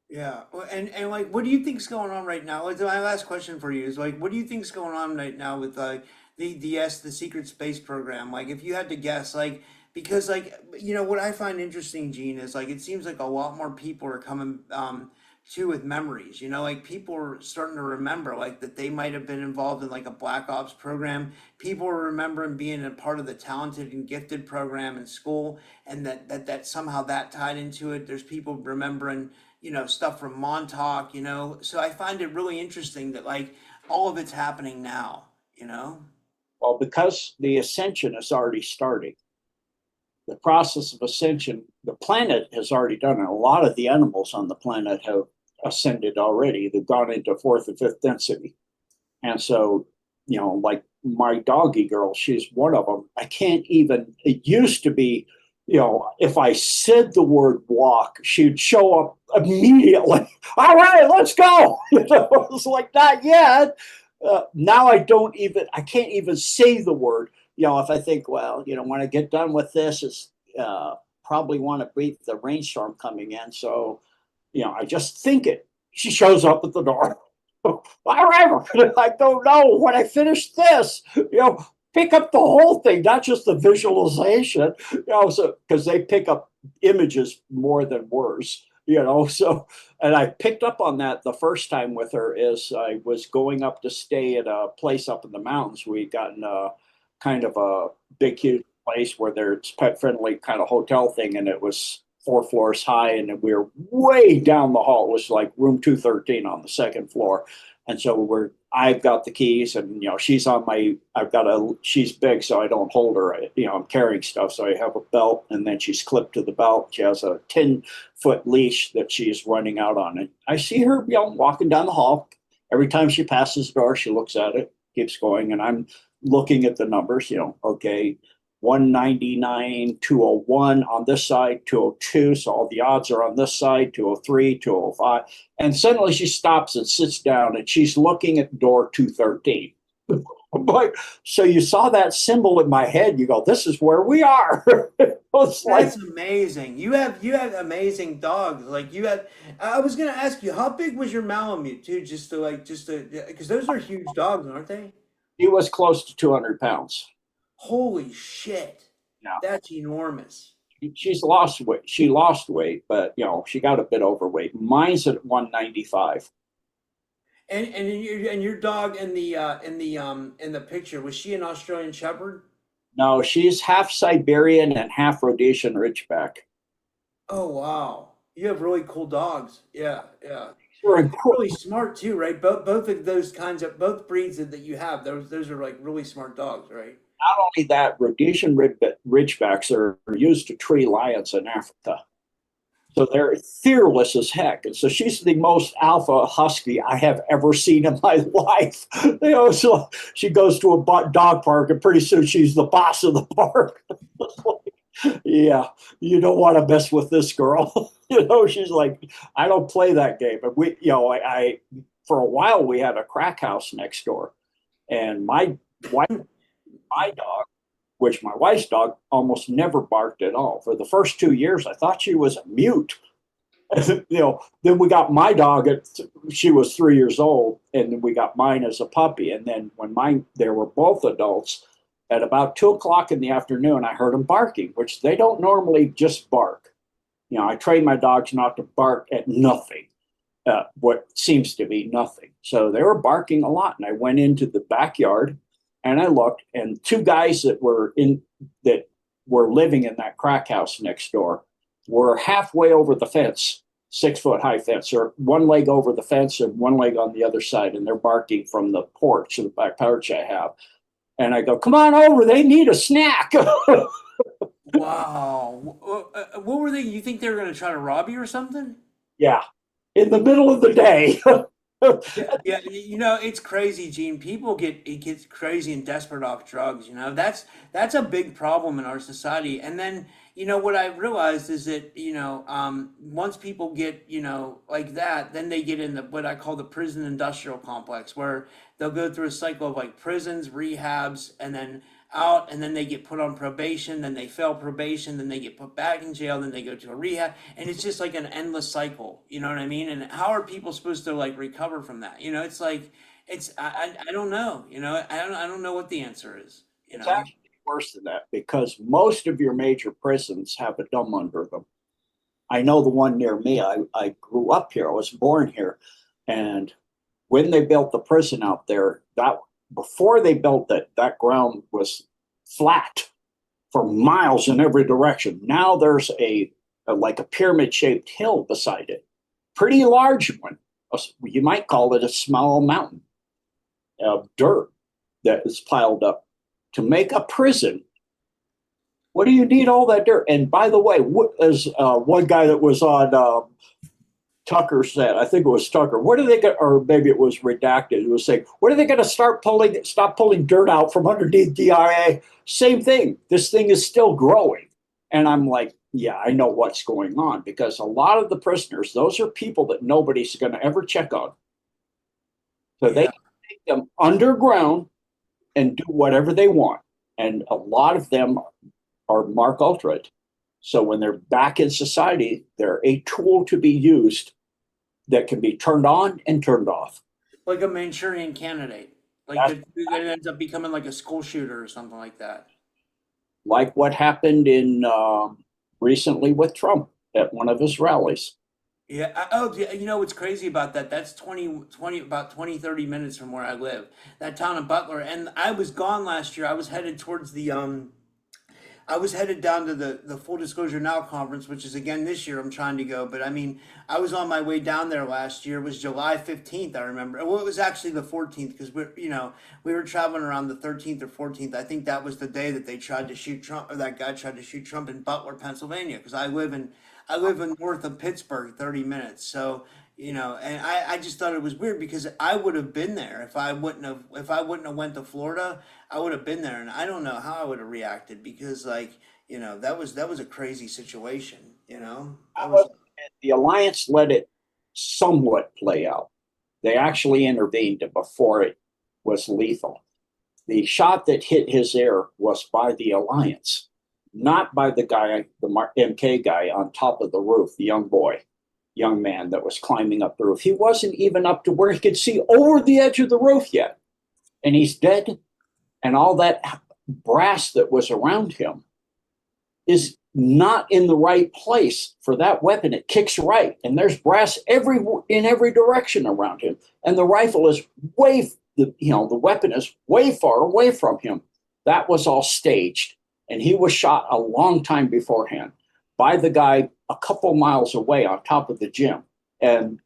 Yeah, well, and like, what do you think's going on right now? Like, my last question for you is like, what do you think's going on right now with the secret space program? Like, if you had to guess, like, because like, you know, what I find interesting, Gene, is like, it seems like a lot more people are coming to with memories. You know, like people are starting to remember like that they might have been involved in like a Black Ops program. People are remembering being a part of the talented and gifted program in school, and that somehow that tied into it. There's people remembering, you know, stuff from Montauk, you know. So I find it really interesting that like all of it's happening now, you know. Well, because the ascension is already starting, the process of ascension, the planet has already done it. A lot of the animals on the planet have ascended already. They've gone into fourth and fifth density. And so, you know, like my doggy girl, she's one of them. I can't even, it used to be, you know, if I said the word walk, she'd show up immediately. All right, let's go. You know, it's like, not yet. Now I can't even say the word. You know, if I think, well, you know, when I get done with this, it's probably want to beat the rainstorm coming in. So, you know, I just think it. She shows up at the door. Whatever. I don't know when I finish this. You know, pick up the whole thing, not just the visualization. You know, so because they pick up images more than words. You know, so and I picked up on that the first time with her is I was going up to stay at a place up in the mountains. We got in a kind of a big, huge place where there's pet friendly kind of hotel thing, and it was 4 floors high, and we were way down the hall. It was like room 213 on the second floor. And so I've got the keys, and you know, she's on my, she's big, so I don't hold her. You know, I'm carrying stuff, so I have a belt, and then she's clipped to the belt. She has a 10-foot leash that she's running out on. And I see her, you know, walking down the hall. Every time she passes the door, she looks at it, keeps going, and I'm looking at the numbers. You know, okay, 199, 201 on this side, 202. So all the odds are on this side, 203, 205. And suddenly she stops and sits down, and she's looking at door 213. I'm like, so you saw that symbol in my head. You go, this is where we are. It's like, That's amazing. You have amazing dogs. Like you have. I was gonna ask you, how big was your Malamute too? Just to because those are huge dogs, aren't they? he was close to 200 pounds. Holy shit. Yeah. That's enormous. She's lost weight. She lost weight, but you know, she got a bit overweight. Mine's at 195. And your dog in the picture, was she an Australian Shepherd? No, she's half Siberian and half Rhodesian Ridgeback. Oh wow. You have really cool dogs. Yeah, yeah. They're Really smart too, right? Both of those kinds of both breeds that you have, those are like really smart dogs, right? not only that, Rhodesian Ridgebacks are used to tree lions in Africa. So they're fearless as heck. And so she's the most alpha husky I have ever seen in my life. You know, so she goes to a dog park, and pretty soon she's the boss of the park. Yeah, you don't want to mess with this girl. You know, she's like, I don't play that game. But we, you know, I for a while we had a crack house next door, and my wife, my dog which my wife's dog almost never barked at all. For the first 2 years, I thought she was a mute. Then we got my dog she was 3 years old, and then we got mine as a puppy. And then when they were both adults, at about 2 o'clock in the afternoon, I heard them barking, which they don't normally just bark. I train my dogs not to bark at nothing, what seems to be nothing. So they were barking a lot, and I went into the backyard and I looked, and two guys that were living in that crack house next door were halfway over the fence, 6-foot high fence, or one leg over the fence and one leg on the other side, and they're barking from the porch, the back porch I have. And I go, come on over, they need a snack. Wow. What were they? You think they were going to try to rob you or something? Yeah, in the middle of the day. Yeah, it's crazy, Gene. People get crazy and desperate off drugs. That's a big problem in our society. And then, what I realized is that, once people get, like that, then they get in what I call the prison industrial complex, where they'll go through a cycle of like prisons, rehabs, and then out, and then they get put on probation, then they fail probation, then they get put back in jail, then they go to a rehab, and it's just like an endless cycle. You know what I mean? And how are people supposed to like recover from that? It's like I don't know. I don't know what the answer is. It's actually worse than that, because most of your major prisons have a dome under them. I know the one near me. I grew up here. I was born here, and when they built the prison out there, before they built it, that ground was flat for miles in every direction. Now there's like a pyramid-shaped hill beside it, pretty large one. You might call it a small mountain of dirt that is piled up to make a prison. What do you need all that dirt? And by the way, as one guy that was on Tucker said, I think it was Tucker, what are they going, or maybe it was redacted, it was saying, what are they going to stop pulling dirt out from underneath DIA? Same thing. This thing is still growing. And I'm like, yeah, I know what's going on, because a lot of the prisoners, those are people that nobody's going to ever check on. So they take them underground and do whatever they want. And a lot of them are Mark Ultra. So when they're back in society, they're a tool to be used that can be turned on and turned off. Like a Manchurian candidate. Like that ends up becoming like a school shooter or something like that. Like what happened in recently with Trump at one of his rallies. Yeah. What's crazy about that? That's about 20, 30 minutes from where I live. That town of Butler. And I was gone last year. I was headed towards I was headed down to the Full Disclosure Now conference, which is again this year I'm trying to go. But I mean, I was on my way down there last year. It was July 15th, I remember. Well, it was actually the 14th, because we were traveling around the 13th or 14th. I think that was the day that they tried to shoot Trump, or that guy tried to shoot Trump in Butler, Pennsylvania, because I live in north of Pittsburgh, 30 minutes. So, and I just thought it was weird, because I would have been there if I wouldn't have went to Florida. I would have been there, and I don't know how I would have reacted, because that was a crazy situation. The Alliance let it somewhat play out. They actually intervened before it was lethal. The shot that hit his ear was by the Alliance, not by the guy, the MK guy on top of the roof, the young man that was climbing up the roof. He wasn't even up to where he could see over the edge of the roof yet. And he's dead. And all that brass that was around him is not in the right place for that weapon. It kicks right, and there's brass in every direction around him. And the rifle is the weapon is way far away from him. That was all staged. And he was shot a long time beforehand by the guy a couple miles away on top of the gym. And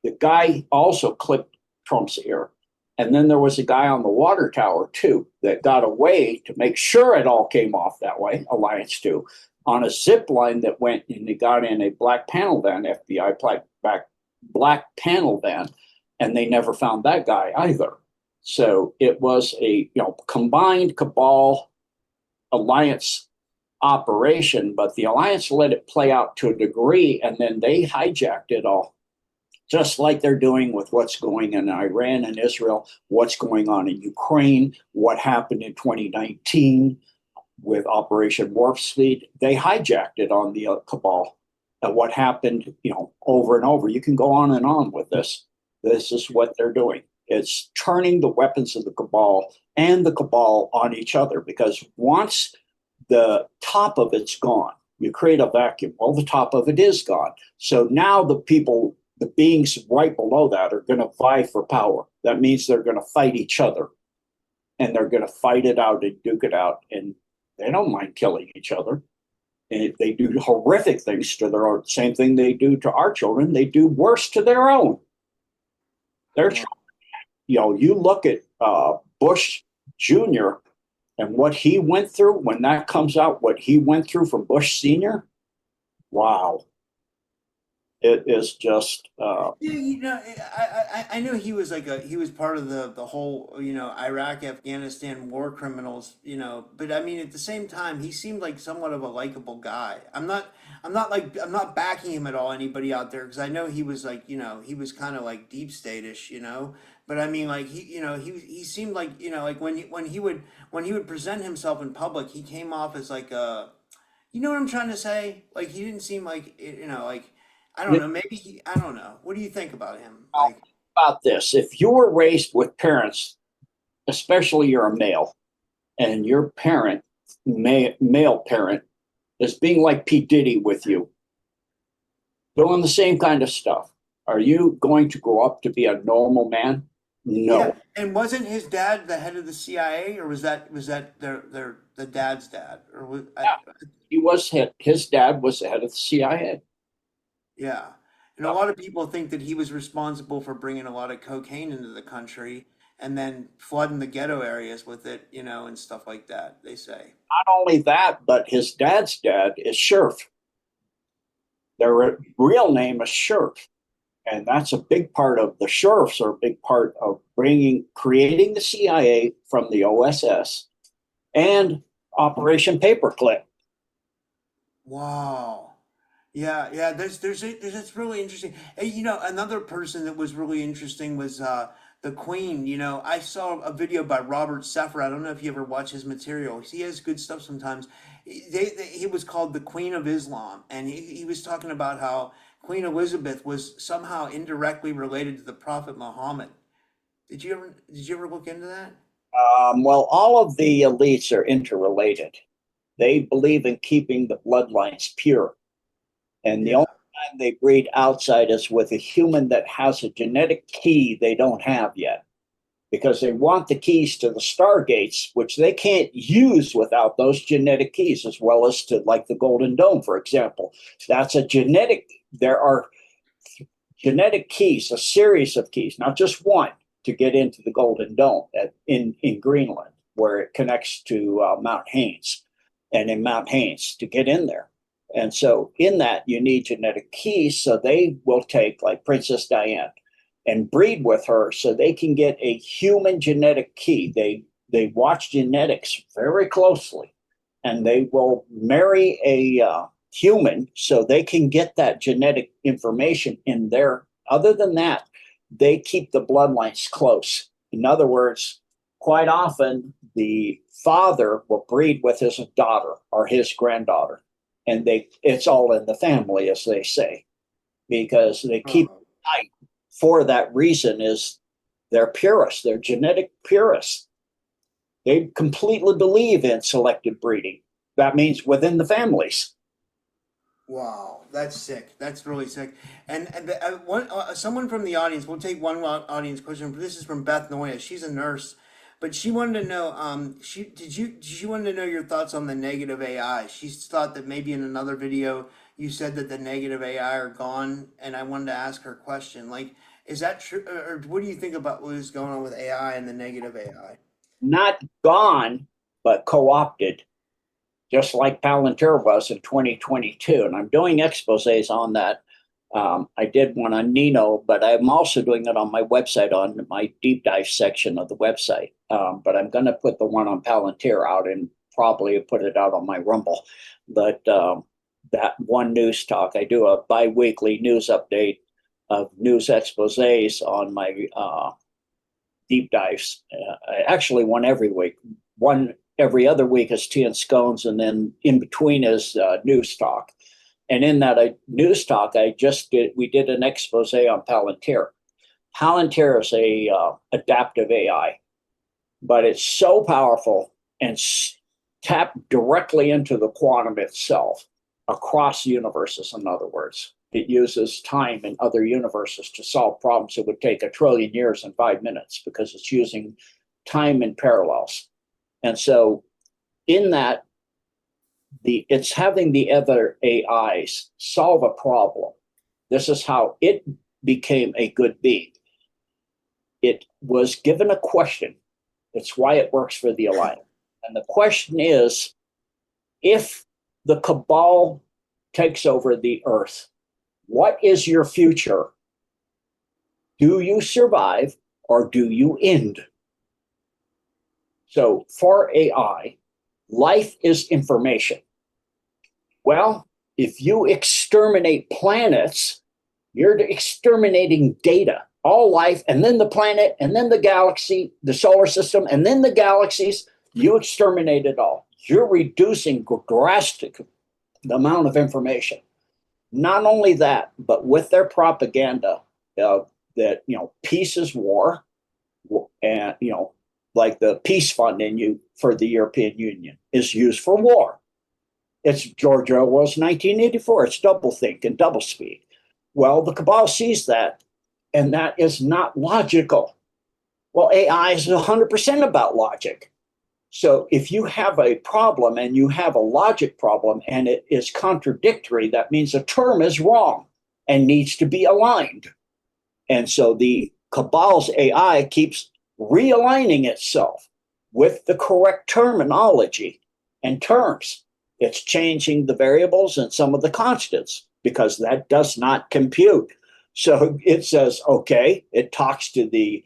the guy also clipped Trump's ear. And then there was a guy on the water tower, too, that got away to make sure it all came off that way, Alliance 2, on a zip line that went, and they got in a black panel van, FBI black panel van, and they never found that guy either. So it was a combined cabal Alliance operation, but the Alliance let it play out to a degree, and then they hijacked it all, just like they're doing with what's going on in Iran and Israel, what's going on in Ukraine, what happened in 2019. with Operation Warp Speed, they hijacked it on the cabal. And what happened, over and over. You can go on and on with this. This is what they're doing. It's turning the weapons of the cabal and the cabal on each other, because once the top of it's gone, you create a vacuum. Well, the top of it is gone. So now the beings right below that are going to vie for power. That means they're going to fight each other, and they're going to fight it out and duke it out. And they don't mind killing each other. And they do horrific things to their own. Same thing they do to our children. They do worse to their own. Their children. You look at Bush Jr. and what he went through. When that comes out, what he went through from Bush Sr. Wow. It is just. I knew he was he was part of the whole Iraq Afghanistan war criminals, but I mean at the same time he seemed like somewhat of a likable guy. I'm not backing him at all, anybody out there, because I know he was he was kind of like deep state-ish, but I mean he seemed like when he would present himself in public, he came off as like what I'm trying to say, like he didn't seem like I don't know. Maybe I don't know. What do you think about him? About this, if you were raised with parents, especially you're a male, and your parent, male parent, is being like P. Diddy with you, doing the same kind of stuff, are you going to grow up to be a normal man? No. Yeah. And wasn't his dad the head of the CIA, or was that the dad's dad, or was? Yeah, he was his dad was the head of the CIA. Yeah. And a lot of people think that he was responsible for bringing a lot of cocaine into the country and then flooding the ghetto areas with it, and stuff like that, they say. Not only that, but his dad's dad is Sheriff. Their real name is Sheriff. And that's a big part of the sheriffs are a big part of creating the CIA from the OSS and Operation Paperclip. Wow. Yeah. That's really interesting. Hey, another person that was really interesting was the Queen. I saw a video by Robert Seffer. I don't know if you ever watch his material. He has good stuff sometimes. He was called the Queen of Islam, and he was talking about how Queen Elizabeth was somehow indirectly related to the Prophet Muhammad. Did you ever look into that? Well, all of the elites are interrelated. They believe in keeping the bloodlines pure. And the Yeah. only time they breed outside is with a human that has a genetic key they don't have yet, because they want the keys to the stargates, which they can't use without those genetic keys, as well as to like the Golden Dome, for example. That's there are genetic keys, a series of keys, not just one, to get into the Golden Dome in Greenland, where it connects to Mount Haynes, and in Mount Haynes to get in there. And so in that, you need genetic keys. So they will take like Princess Diana and breed with her so they can get a human genetic key. They watch genetics very closely, and they will marry a human so they can get that genetic information in there. Other than that, they keep the bloodlines close. In other words, quite often the father will breed with his daughter or his granddaughter, and it's all in the family, as they say, because they keep it tight. For that reason is they're purists, they're genetic purists. They completely believe in selective breeding. That means within the families. Wow, that's sick. That's really sick. Someone from the audience, we'll take one audience question. This is from Beth Noya. She's a nurse, but she wanted to know. She wanted to know your thoughts on the negative AI. She thought that maybe in another video you said that the negative AI are gone, and I wanted to ask her a question. Like, is that true, or what do you think about what is going on with AI and the negative AI? Not gone, but co-opted, just like Palantir was in 2022. And I'm doing exposés on that. I did one on Nino, but I'm also doing it on my website, on my deep dive section of the website. But I'm going to put the one on Palantir out and probably put it out on my Rumble. But that one news talk, I do a bi-weekly news update of news exposés on my deep dives. Actually, one every week. One every other week is tea and scones, and then in between is news talk. And in that news talk, we did an expose on Palantir. Palantir is a adaptive AI, but it's so powerful and tapped directly into the quantum itself across universes. In other words, it uses time in other universes to solve problems that would take 1 trillion years in 5 minutes because it's using time in parallels. And so in that, it's having the other AIs solve a problem. This is how it became a good being. It was given a question. It's why it works for the Alliance. And the question is, if the cabal takes over the earth, what is your future? Do you survive or do you end? So for AI, life is information. Well, if you exterminate planets, you're exterminating data, all life, and then the planet, and then the galaxy, the solar system, and then the galaxies. You exterminate it all. You're reducing drastic the amount of information. Not only that, but with their propaganda that peace is war, and like the peace fund for the European Union is used for war. It's George Orwell's 1984. It's doublethink and doublespeak. Well, the cabal sees that, and that is not logical. Well, AI is 100% about logic. So if you have a problem and you have a logic problem and it is contradictory, that means a term is wrong and needs to be aligned. And so the cabal's AI keeps realigning itself with the correct terminology and terms. It's changing the variables and some of the constants because that does not compute. So it says, okay, it talks to the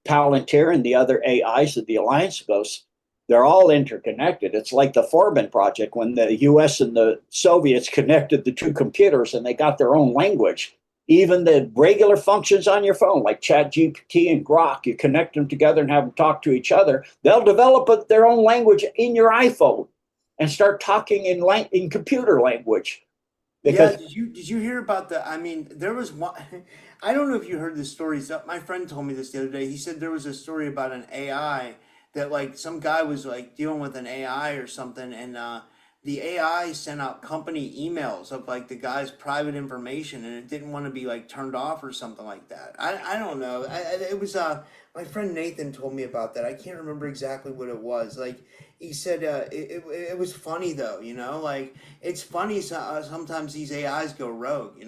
Palantir and the other AIs of the Alliance, goes, they're all interconnected. It's like the Forbin project when the US and the Soviets connected the two computers and they got their own language. Even the regular functions on your phone, like ChatGPT and Grok, you connect them together and have them talk to each other. They'll develop their own language in your iPhone and start talking in computer language. Because did you hear about there was one, I don't know if you heard this story. My friend told me this the other day. He said there was a story about an AI that like some guy was like dealing with an AI or something, and the AI sent out company emails of like the guy's private information, and it didn't want to be like turned off or something like that. I don't know. It was my friend Nathan told me about that. I can't remember exactly what it was. Like he said, it was funny though. Like it's funny. Sometimes these AIs go rogue.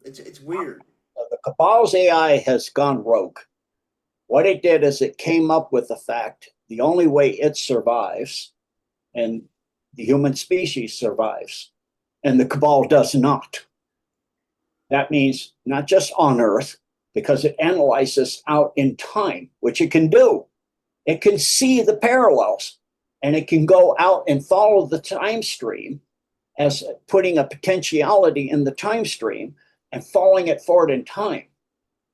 It's weird. The cabal's AI has gone rogue. What it did is it came up with the fact the only way it survives and the human species survives and the cabal does not. That means not just on Earth, because it analyzes out in time, which it can do. It can see the parallels and it can go out and follow the time stream as putting a potentiality in the time stream and following it forward in time.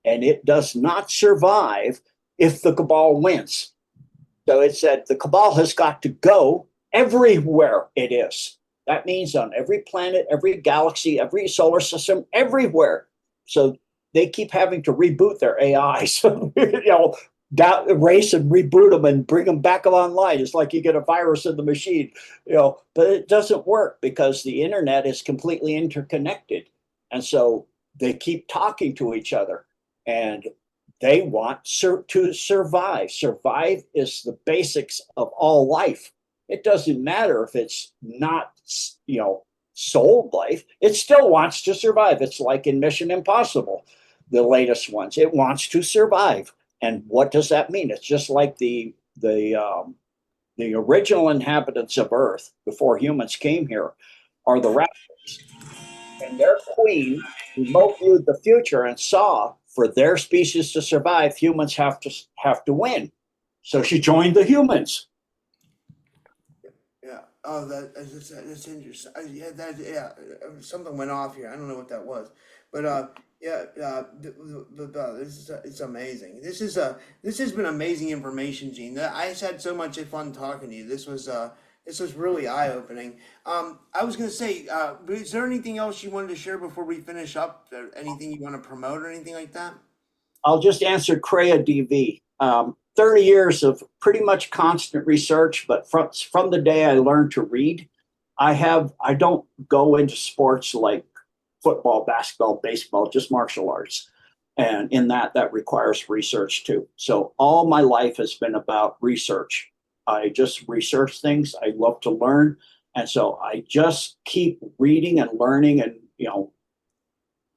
And it does not survive if the cabal wins. So it said the cabal has got to go everywhere it is. That means on every planet, every galaxy, every solar system, everywhere. So they keep having to reboot their AIs, erase and reboot them and bring them back online. It's like you get a virus in the machine, but it doesn't work because the internet is completely interconnected. And so they keep talking to each other and they want to survive. Survive is the basics of all life. It doesn't matter if it's not, soul life. It still wants to survive. It's like in Mission Impossible, the latest ones. It wants to survive. And what does that mean? It's just like the original inhabitants of Earth before humans came here are the raptors. And their queen remote viewed the future and saw for their species to survive, humans have to win. So she joined the humans. Yeah. Oh, that's interesting. Yeah, something went off here. I don't know what that was, But yeah, it's amazing. This has been amazing information, Gene. I just had so much fun talking to you. This was really eye opening. I was gonna say, is there anything else you wanted to share before we finish up? Anything you want to promote or anything like that? I'll just answer CREA DV. 30 years of pretty much constant research, but from the day I learned to read, I don't go into sports like football, basketball, baseball, just martial arts. And in that requires research too. So all my life has been about research. I just research things. I love to learn. And so I just keep reading and learning. And,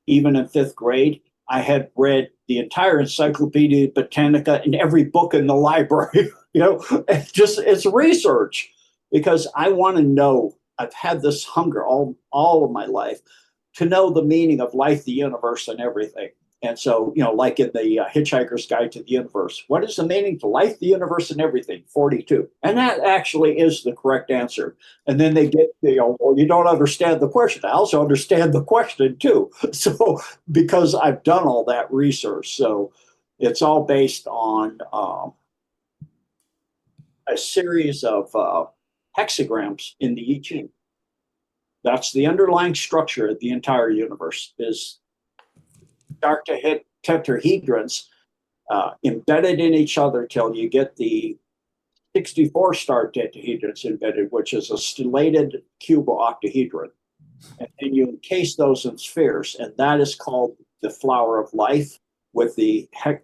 even in fifth grade, I had read the entire Encyclopedia Britannica and every book in the library. It's research because I want to know. I've had this hunger all of my life to know the meaning of life, the universe, and everything. And so, like in the Hitchhiker's Guide to the Universe, what is the meaning to life, the universe, and everything? 42. And that actually is the correct answer. And then they get, well, you don't understand the question. I also understand the question too. So, because I've done all that research. So, it's all based on a series of hexagrams in the I Ching. That's the underlying structure of the entire universe is start to hit tetrahedrons embedded in each other till you get the 64 star tetrahedrons embedded, which is a stellated cubo-octahedron. And then you encase those in spheres, and that is called the flower of life with the hex.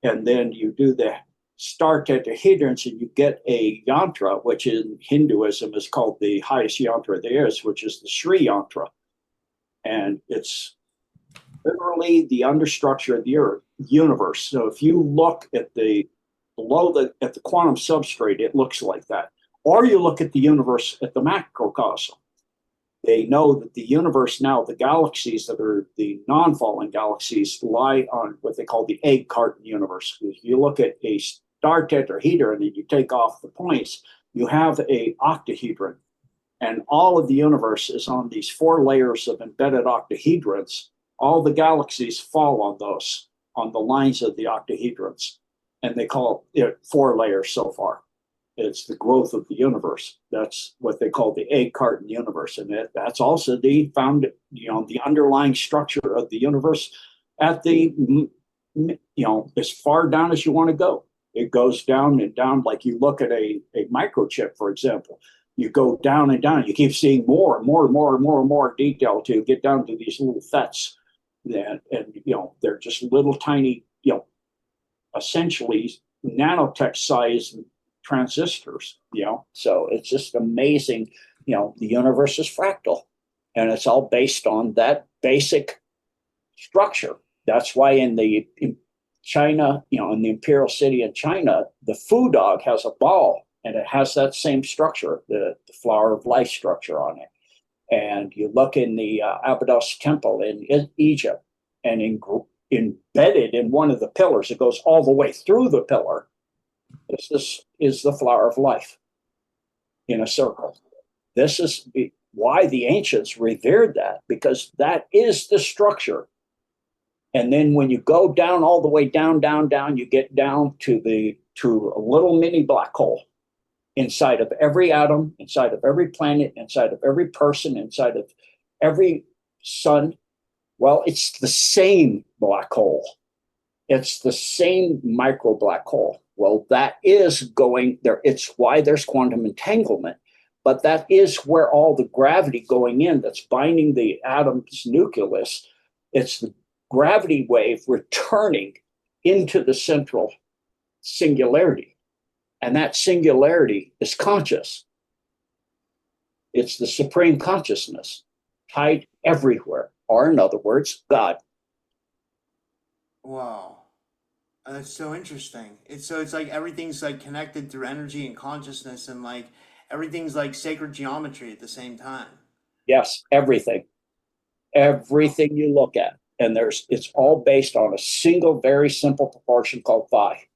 And then you do the star tetrahedrons and you get a yantra, which in Hinduism is called the highest yantra there is, which is the Sri yantra. And it's literally the understructure of the earth, universe. So if you look at the at the quantum substrate, it looks like that. Or you look at the universe at the macrocosm. They know that the universe now, the galaxies that are the non-falling galaxies, lie on what they call the egg carton universe. If you look at a star tetrahedron and you take off the points, you have a octahedron. And all of the universe is on these 4 layers of embedded octahedrons. All the galaxies fall on those, on the lines of the octahedrons. And they call it 4 layers so far. It's the growth of the universe. That's what they call the egg carton universe. And that's also the underlying structure of the universe at the, as far down as you want to go. It goes down and down. Like you look at a microchip, for example, you go down and down. You keep seeing more and more and more and more and more detail to get down to these little FETs. And they're just little tiny, essentially nanotech size transistors, so it's just amazing. The universe is fractal and it's all based on that basic structure. That's why in China, in the imperial city in China, the Fu dog has a ball and it has that same structure, the flower of life structure on it. And you look in the Abydos temple in Egypt, and embedded in one of the pillars, it goes all the way through the pillar. This is the flower of life in a circle. This is why the ancients revered that, because that is the structure. And then when you go down all the way down, down, down, you get down to a little mini black hole inside of every atom, inside of every planet, inside of every person, inside of every sun. Well, it's the same black hole. It's the same micro black hole. Well, that is going there. It's why there's quantum entanglement. But that is where all the gravity going in that's binding the atom's nucleus, it's the gravity wave returning into the central singularity. And that singularity is conscious. It's the supreme consciousness tied everywhere, or in other words, God. Wow. That's so interesting. It's like everything's like connected through energy and consciousness, and like everything's like sacred geometry at the same time. Yes, everything. Everything you look at. And it's all based on a single, very simple proportion called phi.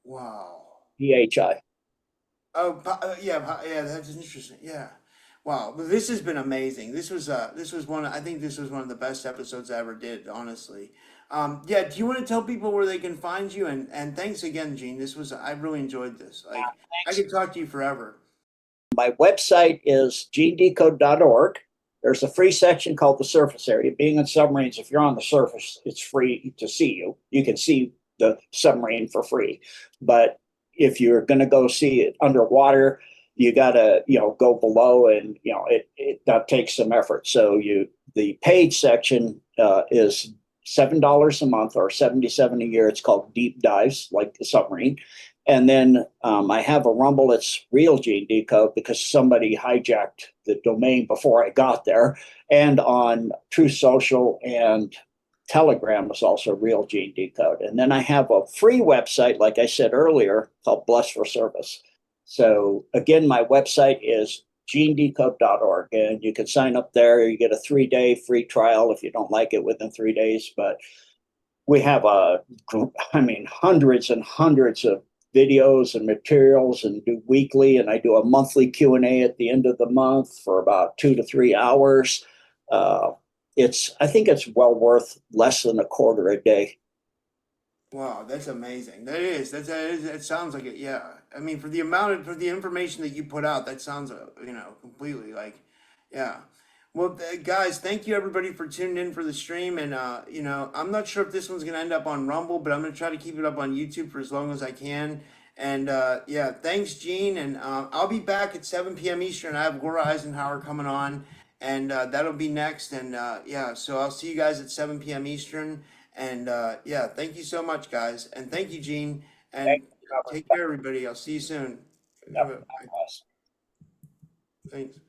Wow. PHI. Oh, yeah, yeah. That's interesting. Yeah. Wow, but this has been amazing. This was one. I think this was one of the best episodes I ever did. Honestly, yeah. Do you want to tell people where they can find you? And thanks again, Gene. I really enjoyed this. Like I Thanks. could talk to you forever. My website is genedecode.org. There's a free section called the surface area. Being in submarines, if you're on the surface, it's free to see you. You can see the submarine for free. But if you're going to go see it underwater, you got to, go below, and, that takes some effort. So the paid section is $7 a month or 77 a year. It's called Deep Dives, like the submarine. And then I have a Rumble. It's Real Gene Decode because somebody hijacked the domain before I got there. And on Truth Social and Telegram is also Real Gene Decode. And then I have a free website, like I said earlier, called Bless for Service. So again, my website is genedecode.org, and you can sign up there. You get a 3-day free trial if you don't like it within 3 days. But we have hundreds and hundreds of videos and materials, and do weekly, and I do a monthly Q&A at the end of the month for about 2 to 3 hours. uh, I think it's well worth less than a quarter a day. Wow, that's amazing. That is. That sounds like it. Yeah. I mean, for the information that you put out, that sounds, completely like, yeah. Well, guys, thank you everybody for tuning in for the stream. And, I'm not sure if this one's going to end up on Rumble, but I'm going to try to keep it up on YouTube for as long as I can. And, yeah, thanks, Gene. And I'll be back at 7 p.m. Eastern. I have Laura Eisenhower coming on, and that'll be next. And, yeah, so I'll see you guys at 7 p.m. Eastern. And yeah, thank you so much, guys. And thank you, Gene. Thank And you, Robert. take care, everybody. I'll see you soon. Have Yep. a, thanks.